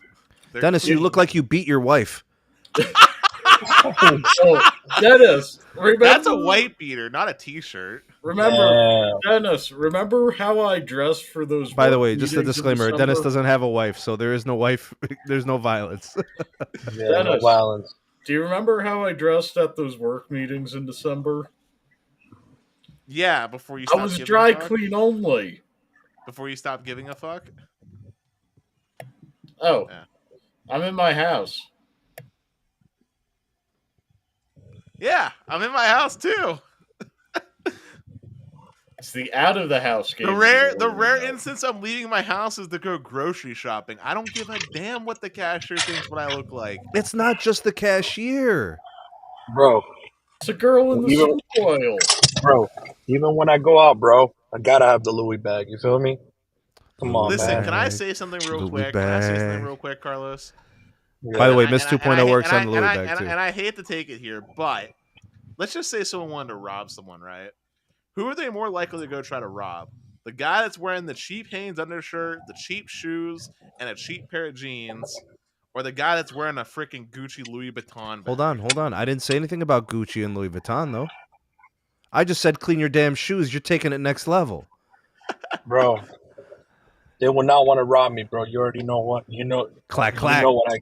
They're Dennis, you clean. look like you beat your wife. Oh, Dennis, remember, That's a white beater, not a t-shirt. Remember, Dennis, remember how I dressed for those? By the work way, just a meetings in disclaimer: December? Dennis doesn't have a wife, so there is no wife. There's no violence. Yeah, no Dennis. violence. Do you remember how I dressed at those work meetings in December? Yeah, before you I stop was giving dry a fuck? clean only. Before you stop giving a fuck? Oh, Yeah. I'm in my house. Yeah, I'm in my house too. It's the out of the house game. The rare instance I'm leaving my house is to go grocery shopping. I don't give a damn what the cashier thinks what I look like. It's not just the cashier. Bro, It's a girl in the Even- soup oil. bro, even when I go out, bro, I gotta have the Louis bag. You feel me? Come on, Listen, man. can I say something real Louis quick? Can I say something bag. real quick, Carlos? Yeah. By the way, And I- Miss and I- 2.0 and I- works and on I- the Louis and I- bag and I- too. And I hate to take it here, but let's just say someone wanted to rob someone, right? Who are they more likely to go try to rob? The guy that's wearing the cheap Hanes undershirt, the cheap shoes, and a cheap pair of jeans, or the guy that's wearing a freaking Gucci Louis Vuitton bag? Hold on. I didn't say anything about Gucci and Louis Vuitton though. I just said clean your damn shoes. You're taking it next level. Bro, they will not want to rob me, bro. You already know what. Clack You clack. know what I.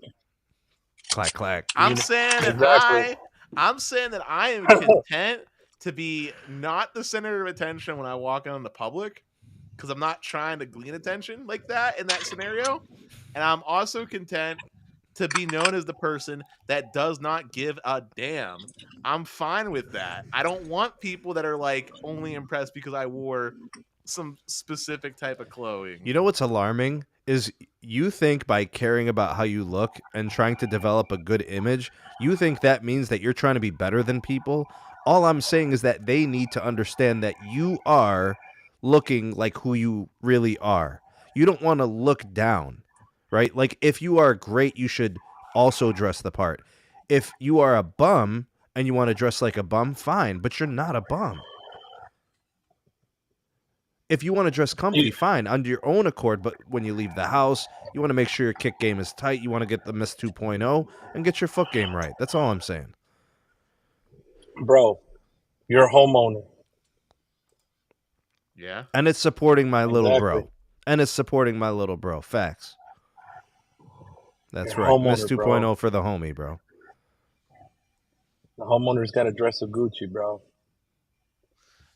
Clack clack. I'm saying that Exactly. I'm saying that I am content to be not the center of attention when I walk out in the public, because I'm not trying to glean attention like that in that scenario. And I'm also content to be known as the person that does not give a damn. I'm fine with that. I don't want people that are like only impressed because I wore some specific type of clothing. You know what's alarming is you think by caring about how you look and trying to develop a good image, you think that means that you're trying to be better than people. All I'm saying is that they need to understand that you are looking like who you really are. You don't want to look down, right? Like if you are great, you should also dress the part. If you are a bum and you want to dress like a bum, fine, but you're not a bum. If you want to dress comfy, fine, under your own accord, but when you leave the house, you want to make sure your kick game is tight. You want to get the Miss 2.0 and get your foot game right. That's all I'm saying. Bro, you're a homeowner. Yeah. And it's supporting my little bro. Exactly. And it's supporting my little bro. Facts. That's You're a right. Miss homeowner, 2.0 bro. for the homie, bro. The homeowner's got to dress a Gucci, bro.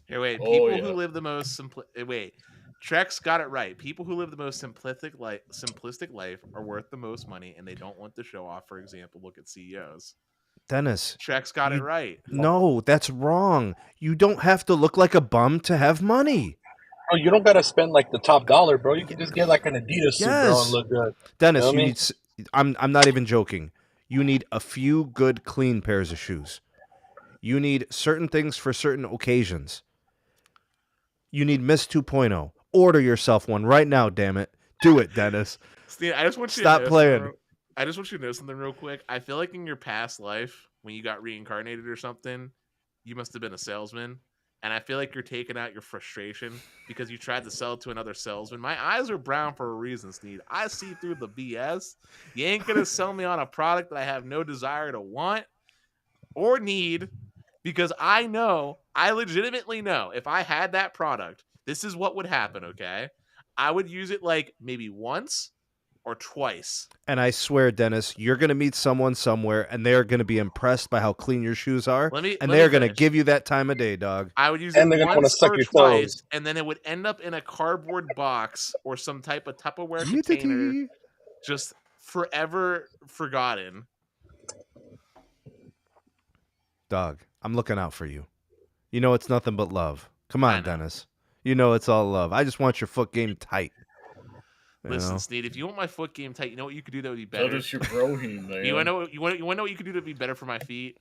Here, wait. Oh, People yeah. who live the most wait. Trex got it right. People who live the most simplistic life are worth the most money, and they don't want to show off. For example, look at CEOs. Dennis. Trex got it right. No, that's wrong. You don't have to look like a bum to have money. Bro, you don't got to spend like the top dollar, bro. You can just get like an Adidas suit, bro, Yes. and look good. Dennis, Feel you me? need. I'm not even joking. You need a few good, clean pairs of shoes. You need certain things for certain occasions. You need Miss 2.0. Order yourself one right now, damn it. Do it, Dennis. Steve, I just want you Stop to know playing. I just want you to know something real quick. I feel like in your past life, when you got reincarnated or something, you must have been a salesman. And I feel like you're taking out your frustration because you tried to sell it to another salesman. My eyes are brown for a reason, Sneed. I see through the BS. You ain't going to sell me on a product that I have no desire to want or need, because I legitimately know if I had that product, this is what would happen, okay? I would use it like maybe once or twice. And I swear, Dennis, you're going to meet someone somewhere, and they're going to be impressed by how clean your shoes are, and they're going to give you that time of day, dog. I would use And it they're gonna wanna once suck or your twice, toes. and then it would end up in a cardboard box or some type of Tupperware container, just forever forgotten. Dog, I'm looking out for you. You know it's nothing but love. Come I on, know. Dennis. You know it's all love. I just want your foot game tight. Listen, Sneed, if you want my foot game tight, you know what you could do that would be That better? is your brohim, man. You want to know? You want to know what you could do that would be better for my feet?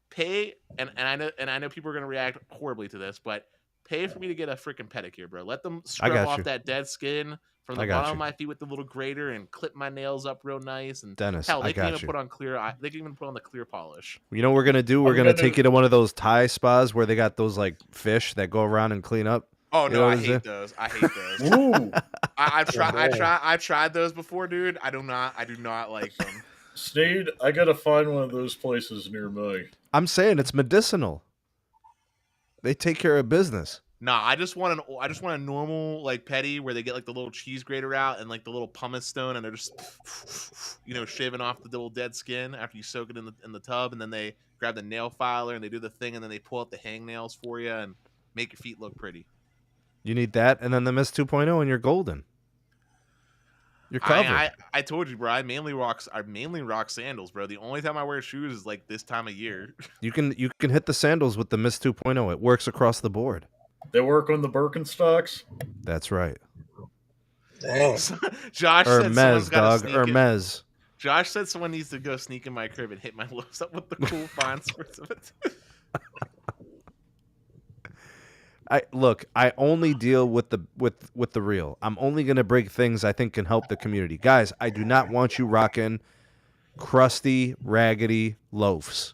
Pay, and I know people are gonna react horribly to this, but pay for me to get a freaking pedicure, bro. Let them scrub got off you. that dead skin from the I got bottom you. of my feet with the little grater and clip my nails up real nice. And Dennis, hell, I they can got even you. put on clear. They can even put on the clear polish. You know what we're gonna do? We're I'm gonna gonna- take you to one of those Thai spas where they got those like fish that go around and clean up. Oh You no, know I what I'm saying? hate those. I hate those. Ooh, I've tried those before, dude. I do not like them. Sneed, I gotta find one of those places near me. I'm saying it's medicinal. They take care of business. Nah, I just want a normal like petty where they get like the little cheese grater out and like the little pumice stone and they're just shaving off the little dead skin after you soak it in the tub, and then they grab the nail filer and they do the thing and then they pull out the hangnails for you and make your feet look pretty. You need that, and then the Mist 2.0, and you're golden. You're covered. I told you, bro. I mainly rock sandals, bro. The only time I wear shoes is like this time of year. You can hit the sandals with the Mist 2.0. It works across the board. They work on the Birkenstocks. That's right. Damn. Josh said someone's Hermes, gotta dog. sneak Hermes. Josh said someone needs to go sneak in my crib and hit my lips up with the cool fine sorts of it. I only deal with the real. I'm only gonna break things I think can help the community. Guys, I do not want you rocking crusty, raggedy loafs,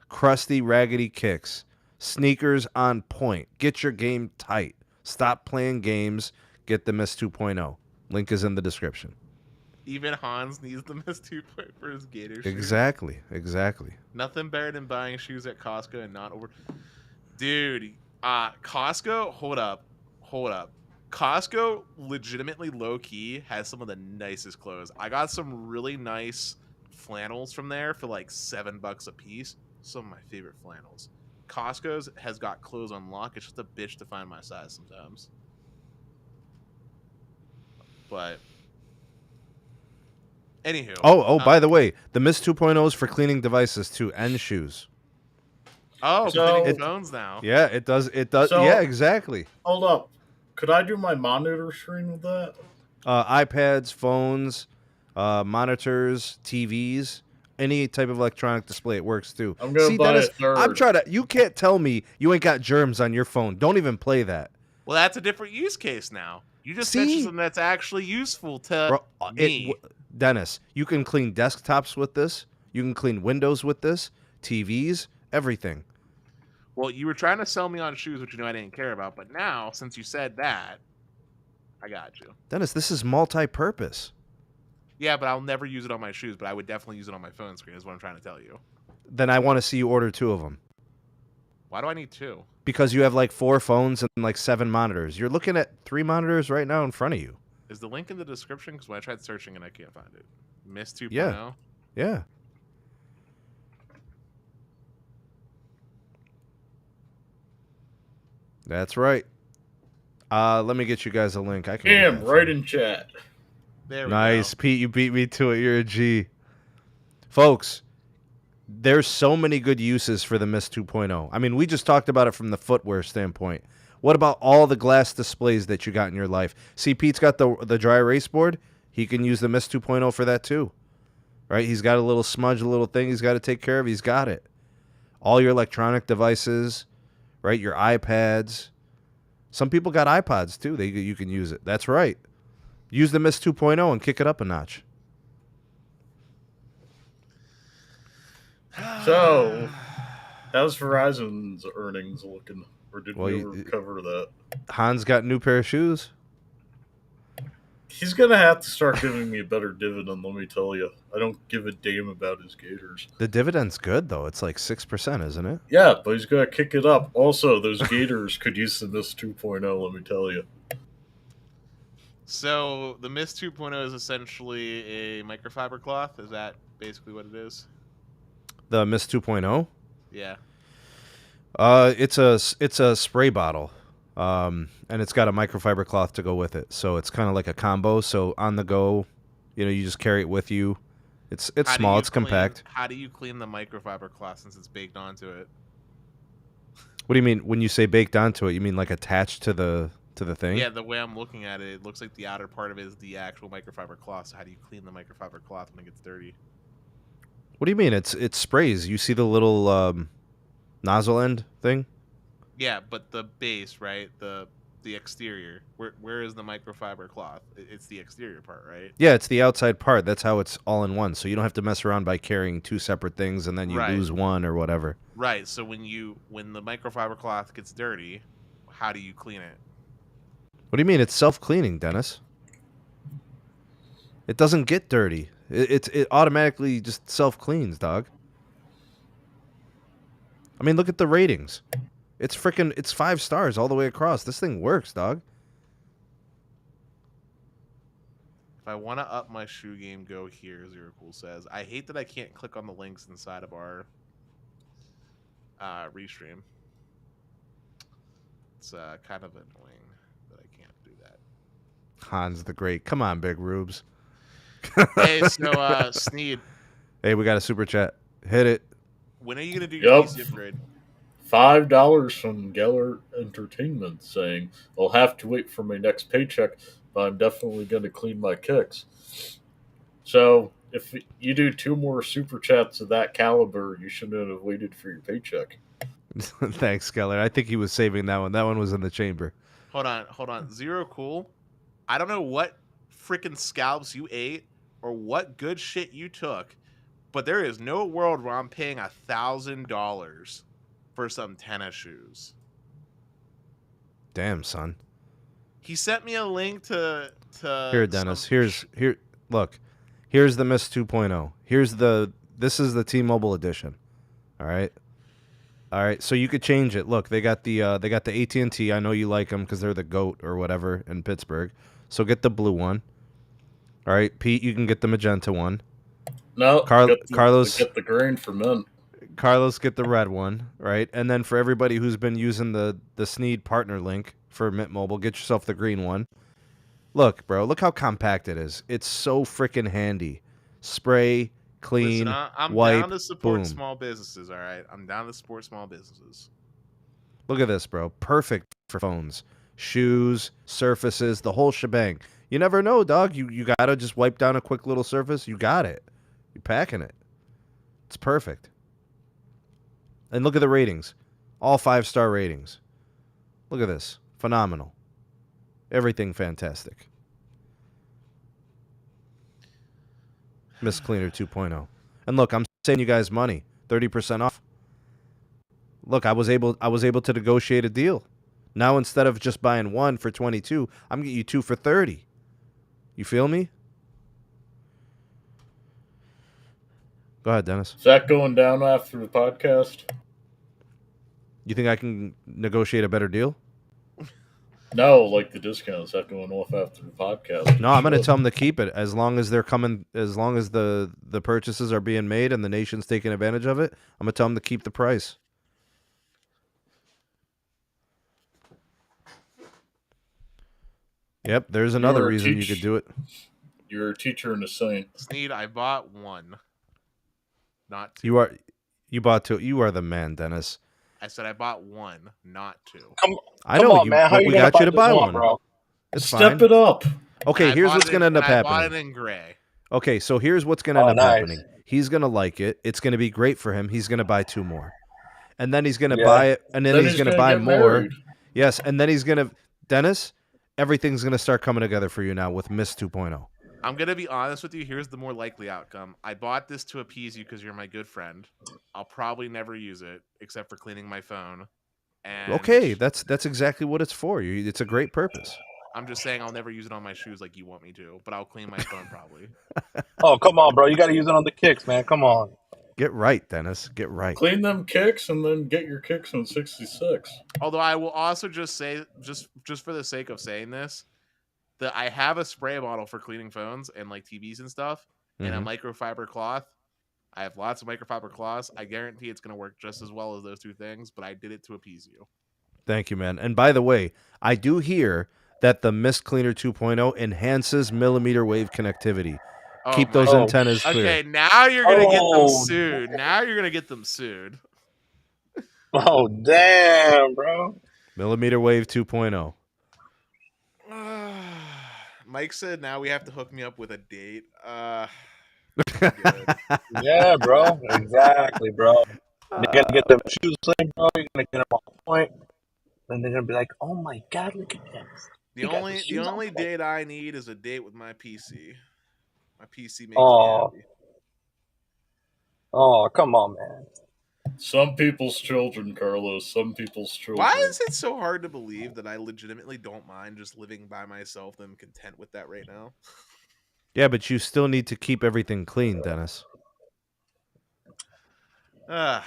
crusty, raggedy kicks, sneakers on point. Get your game tight. Stop playing games. Get the Mist 2.0. Link is in the description. Even Hans needs the Mist 2.0 for his gator shoes. Exactly. Nothing better than buying shoes at Costco and not over. Dude, Costco. Hold up. Costco, legitimately low key, has some of the nicest clothes. I got some really nice flannels from there for like $7 a piece. Some of my favorite flannels. Costco's has got clothes on lock. It's just a bitch to find my size sometimes. But anywho. By the way, the Mist 2.0 is for cleaning devices too, and shoes. Oh, So- cleaning phones now. Yeah, it does. So- Yeah, exactly. Hold up. Could I do my monitor screen with that? iPads, phones, monitors, TVs, any type of electronic display, it works too. I'm gonna buy a third. I'm trying to. You can't tell me you ain't got germs on your phone. Don't even play that. Well, that's a different use case now. You just See? mentioned something that's actually useful to me. Dennis, you can clean desktops with this. You can clean windows with this. TVs, everything. Well, you were trying to sell me on shoes, which you know I didn't care about. But now, since you said that, I got you. Dennis, this is multi-purpose. Yeah, but I'll never use it on my shoes. But I would definitely use it on my phone screen. Is what I'm trying to tell you. Then I want to see you order 2 of them. Why do I need 2? Because you have like 4 phones and like 7 monitors. You're looking at 3 monitors right now in front of you. Is the link in the description? Because when I tried searching and I can't find it. Mist 2.0. Yeah. Yeah. That's right. Let me get you guys a link. I can. get Damn, that right for you. in chat. There we Nice, go. Pete. You beat me to it. You're a G. Folks, there's so many good uses for the Mist 2.0. I mean, we just talked about it from the footwear standpoint. What about all the glass displays that you got in your life? See, Pete's got the dry erase board. He can use the Mist 2.0 for that too. Right? He's got a little smudge, a little thing he's got to take care of. He's got it. All your electronic devices, right? Your iPads. Some people got iPods too. You can use it. That's right. Use the Mist 2.0 and kick it up a notch. So, how's Verizon's earnings looking? Or did Well, we ever cover that? Hans got a new pair of shoes. He's going to have to start giving me a better dividend, let me tell you. I don't give a damn about his Gators. The dividend's good though. It's like 6%, isn't it? Yeah, but he's going to kick it up. Also, those Gators could use this 2.0, let me tell you. So the Mist 2.0 is essentially a microfiber cloth. Is that basically what it is? The Mist 2.0. Yeah. It's a spray bottle, and it's got a microfiber cloth to go with it. So it's kind of like a combo. So on the go, you just carry it with you. It's How do small. you It's compact. How do you clean the microfiber cloth since it's baked onto it? What do you mean when you say baked onto it? You mean like attached to the to the thing. Yeah, the way I'm looking at it, it looks like the outer part of it is the actual microfiber cloth. So how do you clean the microfiber cloth when it gets dirty? What do you mean? It sprays. You see the little nozzle end thing? Yeah, but the base, right? The exterior. Where is the microfiber cloth? It's the exterior part, right? Yeah, it's the outside part. That's how it's all in one. So you don't have to mess around by carrying two separate things and then you Right. lose one or whatever. Right. So when the microfiber cloth gets dirty, how do you clean it? What do you mean? It's self-cleaning, Dennis. It doesn't get dirty. It automatically just self-cleans, dog. I mean, look at the ratings. It's 5 stars all the way across. This thing works, dog. If I want to up my shoe game, go here, Zero Cool says. I hate that I can't click on the links inside of our restream. It's kind of annoying that I can't do that. Hans the Great. Come on, Big Rubes. Hey, so Sneed. Hey, we got a super chat. Hit it. When are you gonna do your PC upgrade? $5 from Geller Entertainment saying, I'll have to wait for my next paycheck, but I'm definitely going to clean my kicks. So if you do 2 more super chats of that caliber, you shouldn't have waited for your paycheck. Thanks, Skeller. I think he was saving that one. That one was in the chamber. Hold on. Zero Cool. I don't know what freaking scalps you ate or what good shit you took, but there is no world where I'm paying $1,000 for some tennis shoes. Damn, son. He sent me a link to here, Dennis. Here. Look, here's the Mist 2.0. This is the T-Mobile edition. All right. So you could change it. Look, they got the AT&T. I know you like them because they're the GOAT or whatever in Pittsburgh. So get the blue one. All right, Pete, you can get the magenta one. No, Carlos, get the green for men. Carlos, get the red one, right? And then for everybody who's been using the Sneed partner link for Mint Mobile, get yourself the green one. Look, bro, look how compact it is. It's so freaking handy. Spray, clean, Listen, I'm wipe, down to support boom. small businesses, all right? I'm down to support small businesses. Look at this, bro. Perfect for phones, shoes, surfaces, the whole shebang. You never know, dog. You got to just wipe down a quick little surface. You got it. You're packing it. It's perfect. And look at the ratings. All 5-star ratings. Look at this. Phenomenal. Everything fantastic. Mist Cleaner 2.0. And look, I'm saving you guys money. 30% off. Look, I was able to negotiate a deal. Now instead of just buying one for $22, I'm getting you 2 for $30. You feel me? Go ahead, Dennis. Is that going down after the podcast? You think I can negotiate a better deal? No, like the discount. Is that going off after the podcast? No, I'm going to tell them to keep it as long as they're coming, as long as the purchases are being made and the nation's taking advantage of it. I'm going to tell them to keep the price. Yep, there's another reason you could do it. You're a teacher and a saint. Sneed, I bought one. Not 2. You bought 2. You are the man, Dennis. I said I bought one, not 2. I know on, man. How we got you to buy one, bro? It's Step fine. it up. Okay, here's what's going to end up happening. I bought it in gray. Okay, so here's what's going to end up happening. He's going to like it. It's going to be great for him. He's going to buy 2 more. And then he's going to buy it, and then he's going to buy more. Married. Yes, and then he's going to... Dennis, everything's going to start coming together for you now with Mist 2.0. I'm going to be honest with you. Here's the more likely outcome. I bought this to appease you because you're my good friend. I'll probably never use it except for cleaning my phone. And Okay, that's exactly what it's for. It's a great purpose. I'm just saying I'll never use it on my shoes like you want me to, but I'll clean my phone probably. Oh, come on, bro. You got to use it on the kicks, man. Come on. Get right, Dennis. Get right. Clean them kicks and then get your kicks on 66. Although I will also just say, just for the sake of saying this, that I have a spray bottle for cleaning phones and like TVs and stuff, and a microfiber cloth. I have lots of microfiber cloths. I guarantee it's going to work just as well as those 2 things, but I did it to appease you. Thank you, man. And by the way, I do hear that the Mist Cleaner 2.0 enhances mmWave connectivity. Keep those antennas clear. Okay, now you're going to get them sued. Now you're going to get them sued. Oh, damn, bro. mmWave 2.0. Mike said now we have to hook me up with a date. I'm good. Yeah, bro. Exactly, bro. You're gonna get them shoes clean, bro. You're gonna get them on point, and they're gonna be like, "Oh my god, look at this! The He got the only shoes on point." date I need is a date with my PC. My PC makes me Oh, happy. oh, come on, man. Some people's children, Carlos. Some people's Why children. is it so hard to believe that I legitimately don't mind just living by myself and I'm content with that right now? Yeah, but you still need to keep everything clean, Dennis. Uh,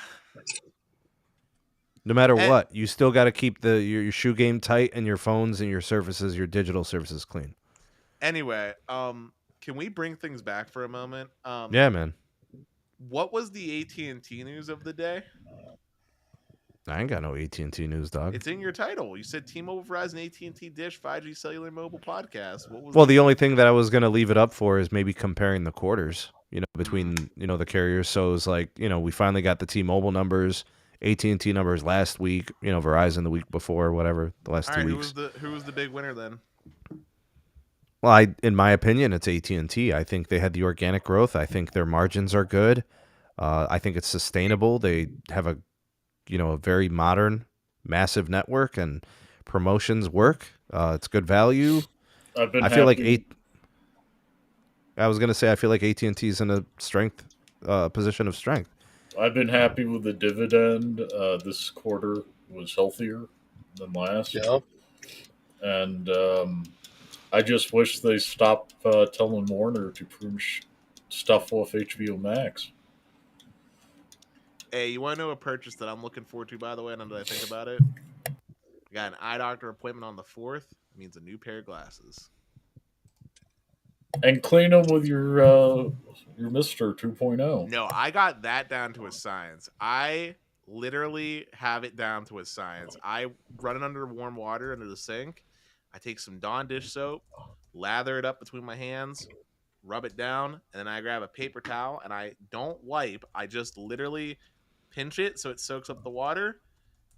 No matter and what, you still got to keep your shoe game tight and your phones and your services, your digital services clean. anyway, can we bring things back for a moment? Yeah, man. What was the AT&T news of the day? I ain't got no AT&T news, dog. It's in your title. You said T-Mobile, Verizon, AT&T, Dish, 5G Cellular Mobile Podcast. What was Well, the only thing that I was going to leave it up for is maybe comparing the quarters, Mm-hmm. between, the carriers. So it was like, we finally got the T-Mobile numbers, AT&T numbers last week, Verizon the week before, whatever, the last All 2 right, weeks. who was the big winner then? Well, in my opinion, it's AT&T. I think they had the organic growth. I think their margins are good. I think it's sustainable. They have a very modern, massive network, and promotions work. It's good value. I've been I feel like happy. I was gonna say I feel like AT&T is in a position of strength. I've been happy with the dividend. This quarter was healthier than last, Yep. and I just wish they stopped telling Warner to prune stuff off HBO Max. Hey, you want to know a purchase that I'm looking forward to, by the way, now that I think about it? I got an eye doctor appointment on the 4th. It means a new pair of glasses. And clean them with your Mister 2.0. No, I got that down to a science. I literally have it down to a science. I run it under warm water under the sink. I take some Dawn dish soap, lather it up between my hands, rub it down, and then I grab a paper towel and I don't wipe. I just literally pinch it so it soaks up the water,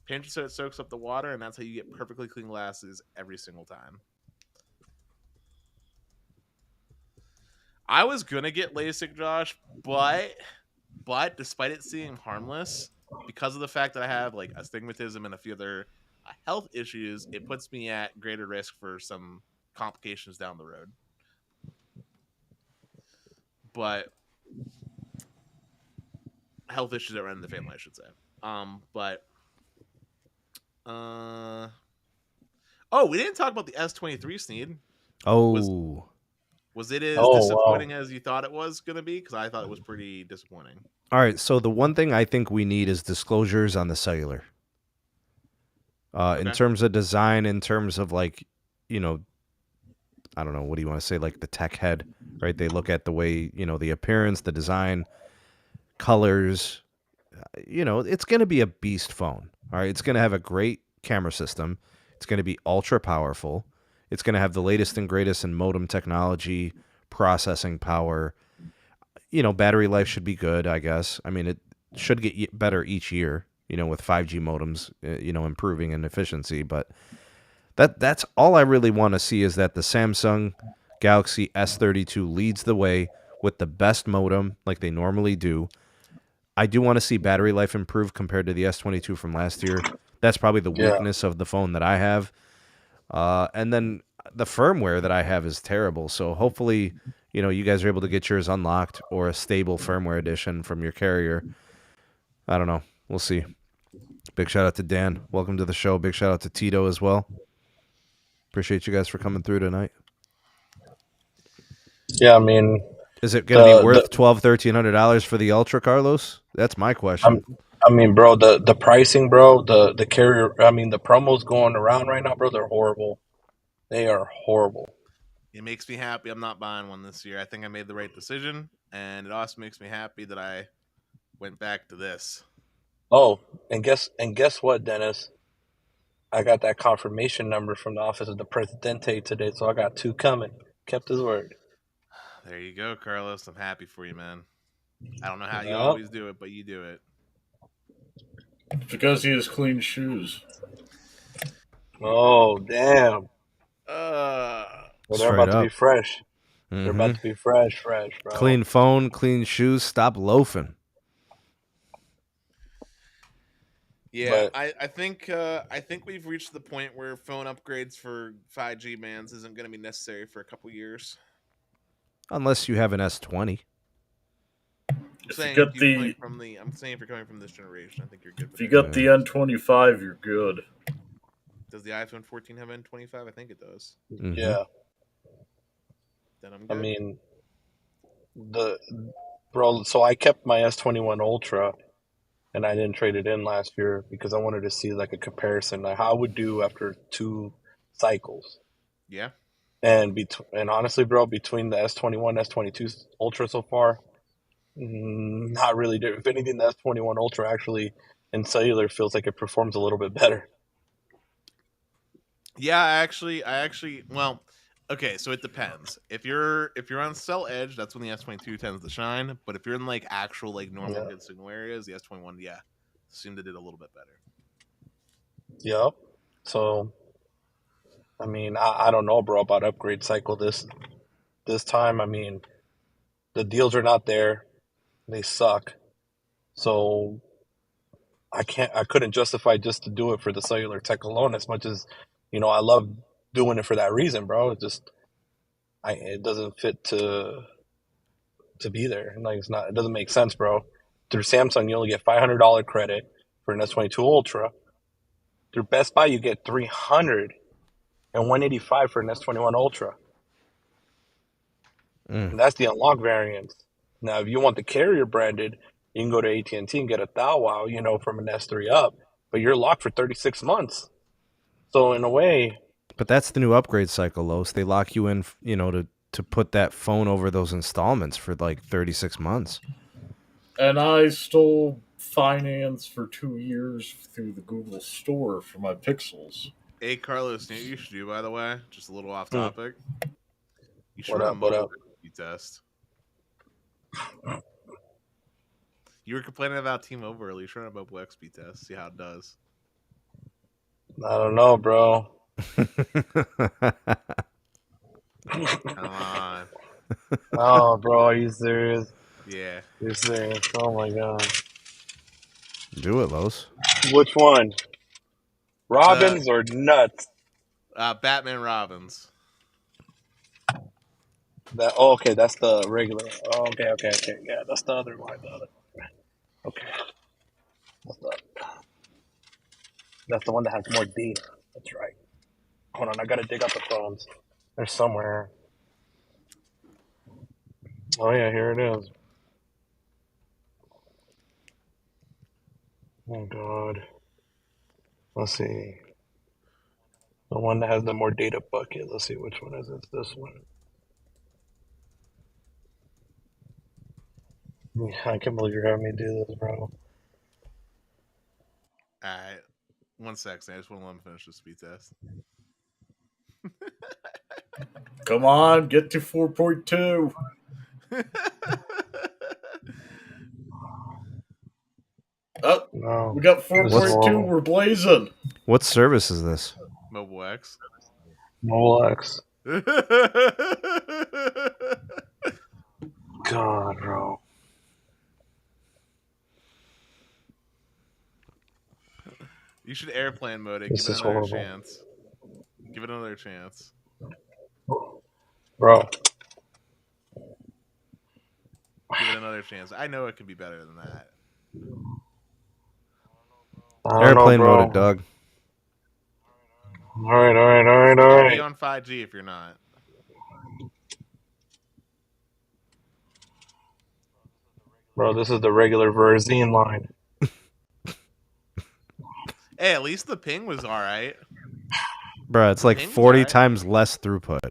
pinch it so it soaks up the water, and that's how you get perfectly clean glasses every single time. I was gonna get LASIK, Josh, but despite it seeming harmless, because of the fact that I have like astigmatism and a few other health issues, it puts me at greater risk for some complications down the road. But health issues that run in the family, I should say. We didn't talk about the S23 Sneed. Oh, Was it as Oh, disappointing wow. as you thought it was going to be? Because I thought it was pretty disappointing. all right. So the one thing I think we need is disclosures on the cellular. In Okay. terms of design, in terms of like, I don't know, what do you want to say? Like the tech head, right? They look at the way, the appearance, the design, colors. It's going to be a beast phone. All right. It's going to have a great camera system. It's going to be ultra powerful. It's going to have the latest and greatest in modem technology, processing power. Battery life should be good, I guess. I mean, it should get better each year, with 5G modems, improving in efficiency. But that's all I really want to see is that the Samsung Galaxy S32 leads the way with the best modem like they normally do. I do want to see battery life improve compared to the S22 from last year. That's probably the Yeah. weakness of the phone that I have. And then the firmware that I have is terrible. So hopefully, you guys are able to get yours unlocked or a stable firmware edition from your carrier. I don't know. We'll see. Big shout out to Dan. Welcome to the show. Big shout out to Tito as well. Appreciate you guys for coming through tonight. Yeah, I mean, Is it going to be worth the $1,200 for the Ultra, Carlos? That's my question. I mean, bro, the pricing, bro, the carrier. I mean, the promos going around right now, bro. They're horrible. They are horrible. It makes me happy I'm not buying one this year. I think I made the right decision, and it also makes me happy that I went back to this. Oh, and guess what, Dennis? I got that confirmation number from the office of the Presidente today, so I got 2 coming. Kept his word. There you go, Carlos. I'm happy for you, man. I don't know how you Yep. always do it, but you do it. It's because he has clean shoes. Oh, damn. Well, they're Straight about to be up. fresh. They're Mm-hmm. about to be fresh, bro. Clean phone, clean shoes. Stop loafing. Yeah, But I think we've reached the point where phone upgrades for 5G bands isn't going to be necessary for a couple years. Unless you have an S20. I'm If saying you if get you're the coming from this generation, I think you're good. if you got the N25, you're good. Does the iPhone 14 have N25? I think it does. Mm-hmm. yeah, Then I'm good. I mean, so I kept my S21 Ultra, and I didn't trade it in last year because I wanted to see like a comparison, like how I would do after 2 cycles. Yeah. And honestly, bro, between the S21, S22 Ultra so far, not really. If anything, the S21 Ultra actually in cellular feels like it performs a little bit better. Yeah, I actually well, okay, so it depends. If you're on cell edge, that's when the S22 tends to shine, but if you're in like actual like normal Yeah. good signal areas, the S21 seemed to did a little bit better. Yep. So, I mean, I don't know, bro, about upgrade cycle this time. I mean, the deals are not there. They suck. So I couldn't justify just to do it for the cellular tech alone as much as, I love doing it for that reason, bro. It doesn't fit to be there. Like it doesn't make sense, bro. Through Samsung, you only get $500 credit for an S22 Ultra. Through Best Buy, you get $300 and $185 for an S21 Ultra. And that's the unlocked variant. Now, if you want the carrier branded, you can go to AT&T and get a Wow, from an S3 up, but you're locked for 36 months. So in a way, but that's the new upgrade cycle, Los. They lock you in, to put that phone over those installments for like 36 months. And I stole finance for 2 years through the Google Store for my Pixels. Hey, Carlos, you know what you should do, by the way? Just a little off topic. You should What run up, a what mobile up? speed test. You were complaining about T-Mobile earlier. You should run a mobile speed test. See how it does. I don't know, bro. Come on. Oh, bro, are you serious? Yeah. You're serious? Oh my god. Do it, Los. Which one? Robins or nuts? Batman Robins. Okay, that's the regular. Oh, okay. Yeah, that's the other one. Okay. That's the one that has more data. That's right. Hold on, I gotta dig out the phones. They're somewhere. Oh yeah, here it is. Oh god. Let's see. The one that has the more data bucket. Let's see which one is it. It's this one. I can't believe you're having me do this, bro. Alright. 1 second. I just want to let him finish the speed test. Come on, get to 4.2. Oh, No. we got 4.2. We're blazing. What service is this? Mobile X. Mobile X. God, bro. You should airplane mode it. This Give it is another horrible. chance. Give it another chance. Bro. Give it another chance. I know it can be better than that. Airplane mode it, Doug. All right. Be on 5G if you're not. Bro, this is the regular Verizon line. Hey, at least the ping was all right. Bro, it's like 40 times less throughput.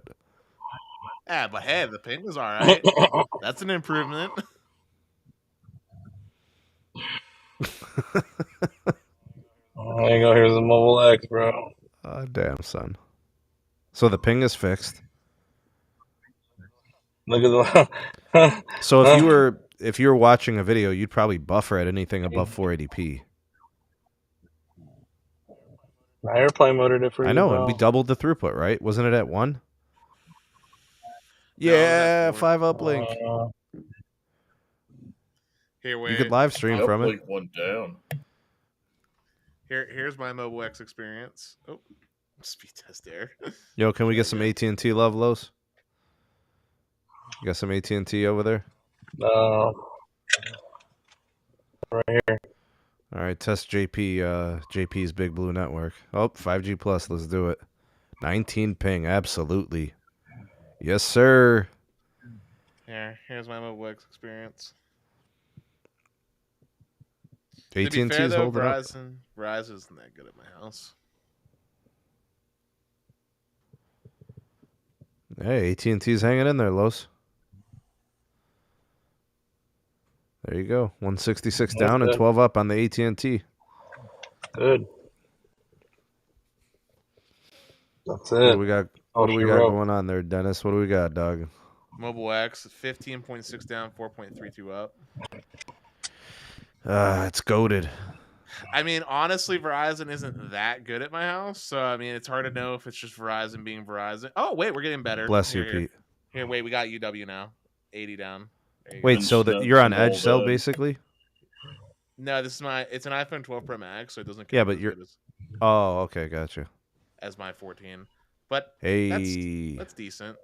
Yeah, but hey, the ping was all right. That's an improvement. There you go. Here's the Mobile X, bro. Oh, damn, son. So the ping is fixed. Look at the. So if you were watching a video, you'd probably buffer at anything above 480p. I airplane moded it for you, I know, bro. and we doubled the throughput, right? Wasn't it at 1? No, it was at Yeah, 4. 5 uplink. Here, wait. You could live stream The from it. uplink went down. Here's my Mobile X experience. Oh, speed test there. Yo, can we get some AT&T love, Los? You got some AT&T over there? Right here. All right, test JP's Big Blue Network. Oh, 5G Plus, let's do it. 19 ping, absolutely. Yes, sir. Here's my Mobile X experience. AT&T To be fair, is though, holding up. Verizon isn't that good at my house. Hey, AT&T's hanging in there, Los. There you go. 166 down and 12 up on the AT&T. Good. That's it. What do we got? What do we got going on there, Dennis? What do we got, dog? Mobile X 15.6 down, 4.32 up. It's goated. I mean, honestly, Verizon isn't that good at my house, so I mean, it's hard to know if it's just Verizon being Verizon. Oh, wait, we're getting better. Bless you, Pete. Here, wait, we got UW now, 80 down. Wait, so you're on Edge cell basically? No, it's an iPhone 12 Pro Max, so it doesn't count. Yeah, but you're. Oh, okay, gotcha. As my 14, but hey, that's decent.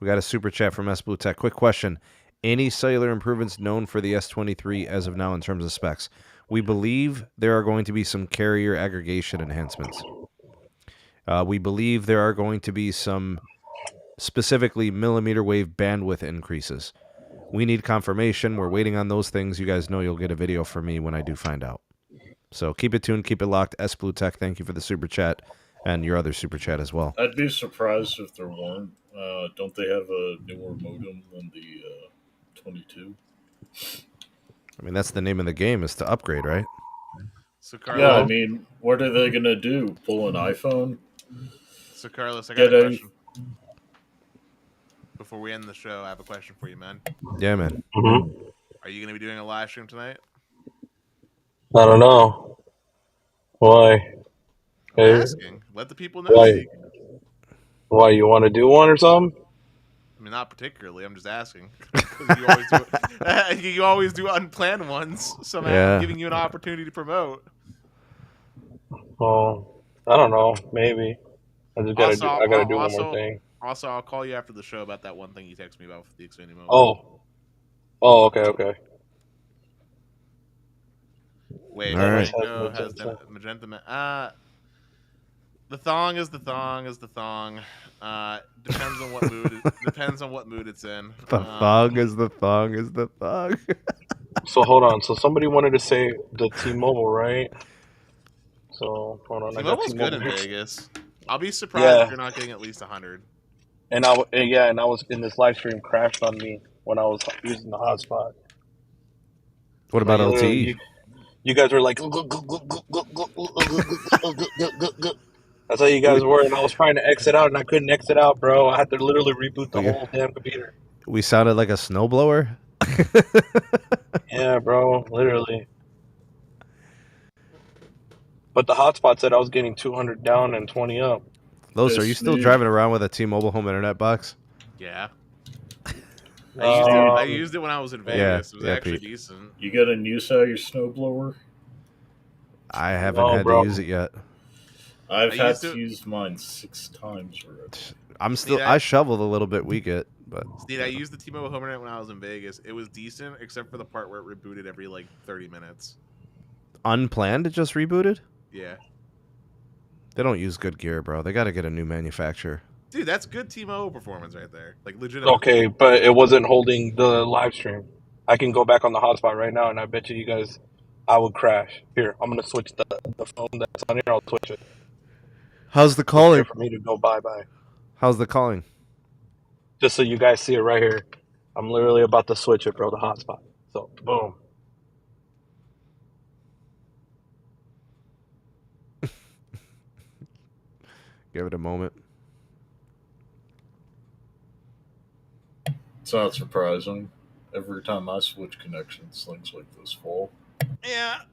We got a super chat from S Blue Tech. Quick question: any cellular improvements known for the S23 as of now in terms of specs? We believe there are going to be some carrier aggregation enhancements. We believe there are going to be some specifically millimeter wave bandwidth increases. We need confirmation. We're waiting on those things. You guys know you'll get a video from me when I do find out. So keep it tuned, keep it locked. S Blue Tech, thank you for the super chat and your other super chat as well. I'd be surprised if there weren't. Don't they have a newer modem than the 22? I mean, that's the name of the game, is to upgrade, right? So Carlos, yeah, I mean, what are they going to do? Pull an iPhone? So Carlos, I got a question. Before we end the show, I have a question for you, man. Yeah, man. Mm-hmm. Are you going to be doing a live stream tonight? I don't know. Why? I'm asking. Let the people know. Why, you want to do one or something? I mean, not particularly. I'm just asking. You always do unplanned ones, so I'm giving you an opportunity to promote. Well, I don't know. Maybe. I gotta do one more thing. Also, I'll call you after the show about that one thing you texted me about for the Xfinity Mobile. Okay. Wait, right. has Magenta MAX. The thong is the thong is the thong. Depends on what mood. Depends on what mood it's in. The thong is the thong is the thong. So hold on. So somebody wanted to say the T-Mobile, right? So hold on. T-Mobile's good in Vegas. I'll be surprised if you're not getting at least 100. And I was in this live stream crashed on me when I was using the hotspot. What about LTE? You guys were like, that's how you guys were, and I was trying to exit out, and I couldn't exit out, bro. I had to literally reboot the whole damn computer. We sounded like a snowblower? Yeah, bro, literally. But the hotspot said I was getting 200 down and 20 up. Los, are you still driving around with a T-Mobile home internet box? Yeah. I used it when I was in Vegas. It was actually decent. You got a new side of your snowblower? I haven't had to use it yet. I've had to use mine 6 times already. I shoveled a little bit but Steve, I used the T-Mobile home internet when I was in Vegas. It was decent, except for the part where it rebooted every 30 minutes. Unplanned, it just rebooted? Yeah. They don't use good gear, bro. They got to get a new manufacturer. Dude, that's good T-Mobile performance right there. Legit. Okay, but it wasn't holding the live stream. I can go back on the hotspot right now, and I bet you guys I would crash. Here, I'm going to switch the phone that's on here. I'll switch it. How's the calling? For me to go bye-bye. How's the calling? Just so you guys see it right here. I'm literally about to switch it, bro, the hotspot. So, boom. Give it a moment. It's not surprising. Every time I switch connections, things like this fall. Yeah.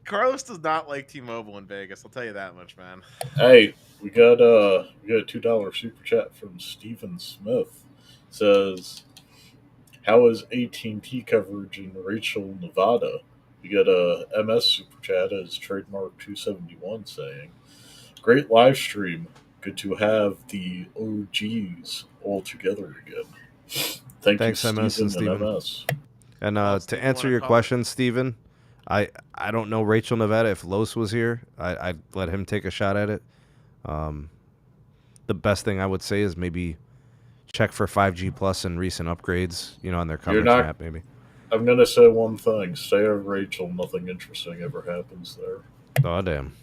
Carlos does not like T-Mobile in Vegas. I'll tell you that much, man. Hey, we got a $2 super chat from Stephen Smith. Says, how is AT&T coverage in Rachel, Nevada? We got a MS super chat as trademark 271 saying, great live stream. Good to have the OGs all together again. Thanks, You, MS and Stephen Steven. MS. And Well, to Steve, you answer wanna your call question, Steven, I don't know Rachel, Nevada. If Los was here, I'd let him take a shot at it. The best thing I would say is maybe check for 5G Plus and recent upgrades, on their You're coverage not. map, maybe. I'm gonna say one thing. Stay on Rachel. Nothing interesting ever happens there. Oh, damn.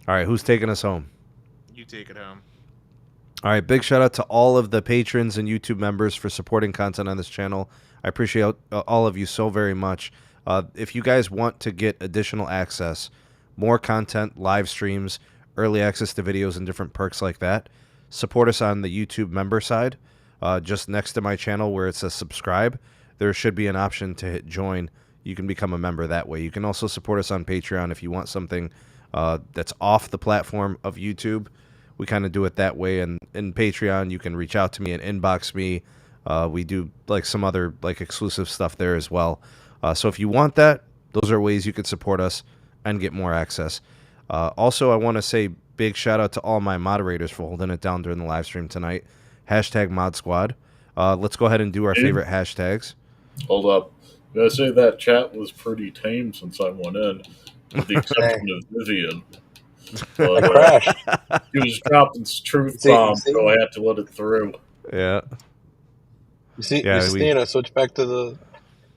All right, who's taking us home? You take it home. All right, big shout out to all of the patrons and YouTube members for supporting content on this channel. I appreciate all of you so very much. If you guys want to get additional access, more content, live streams, early access to videos, and different perks like that, support us on the YouTube member side. Just next to my channel where it says subscribe, there should be an option to hit join. You can become a member that way. You can also support us on Patreon if you want something that's off the platform of YouTube. We kind of do it that way. And in Patreon, you can reach out to me and inbox me. We do like some other like exclusive stuff there as well. So if you want that, those are ways you could support us and get more access. Also, I want to say big shout out to all my moderators for holding it down during the live stream tonight. Hashtag Mod Squad. Let's go ahead and do our favorite hashtags. Hold up. I gotta say that chat was pretty tame since I went in, with the exception of Vivian. But, I crashed. he was dropping truth See- bombs, see? so I had to let it through. Yeah. You see, Yeah, you see, and I switched back to the,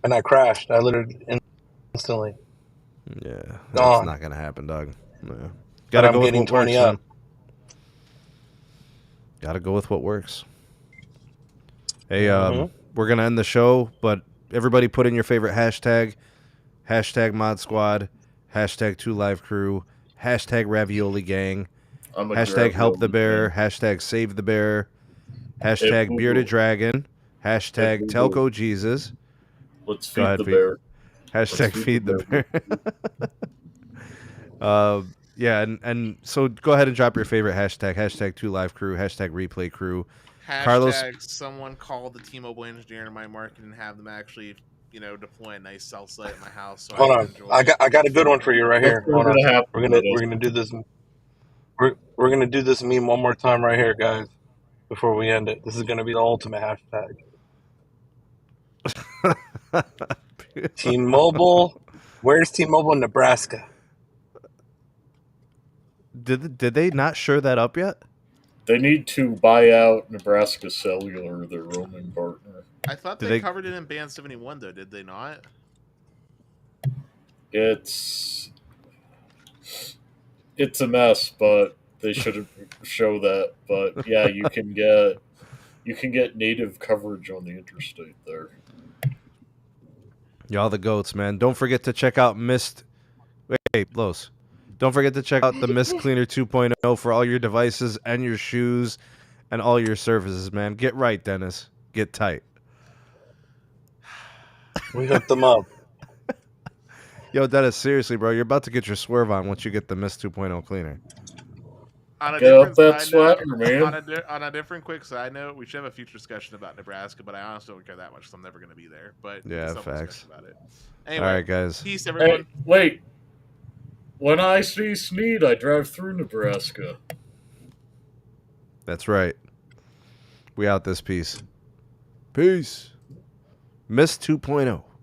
and I crashed. I literally instantly. Yeah. That's Gone. not going to happen, dog. Yeah. But Gotta I'm go with getting what works, 20 up. man. Gotta go with what works. Hey, we're going to end the show, but everybody put in your favorite hashtag. Hashtag Mod Squad. Hashtag 2LiveCrew. Hashtag Ravioli Gang. I'm a Hashtag Help the Ravioli Bear. fan. Hashtag Save the Bear. Hashtag Bearded Dragon. Hashtag Telco Jesus. Let's Go feed ahead, the Pete. bear. Hashtag Feed the Bear. Yeah, and so go ahead and drop your favorite hashtag. Hashtag 2LiveCrew. Hashtag Replay Crew. Hashtag Carlos, someone call the T-Mobile engineer in my market and have them actually, deploy a nice cell site at my house. So Hold I can on, enjoy I got a good one for you right here. That's Hold on, gonna happen. we're gonna do this. We're gonna do this meme one more time right here, guys. Before we end it, this is gonna be the ultimate hashtag. T-Mobile. Where's T-Mobile in Nebraska? did they not sure that up yet? They need to buy out Nebraska Cellular, their roaming partner. I thought they covered it in Band 71, though. Did they not? It's a mess, but they shouldn't show that. But yeah, you can get native coverage on the interstate there. Y'all the goats, man. Don't forget to check out Mist. Wait, Los. Don't forget to check out the Mist Cleaner 2.0 for all your devices and your shoes and all your services, man. Get right, Dennis. Get tight. We hooked them up. Yo, Dennis, seriously, bro, you're about to get your swerve on once you get the Mist 2.0 cleaner. On a Get up different that side sweater, note, man. on a different quick side note, we should have a future discussion about Nebraska, but I honestly don't care that much, so I'm never going to be there. But Yeah, we can still have a facts. discussion about it. Anyway, All right, guys. peace, everyone. Hey, wait. When I see Sneed, I drive through Nebraska. That's right. We out this piece. Peace. Mist 2.0.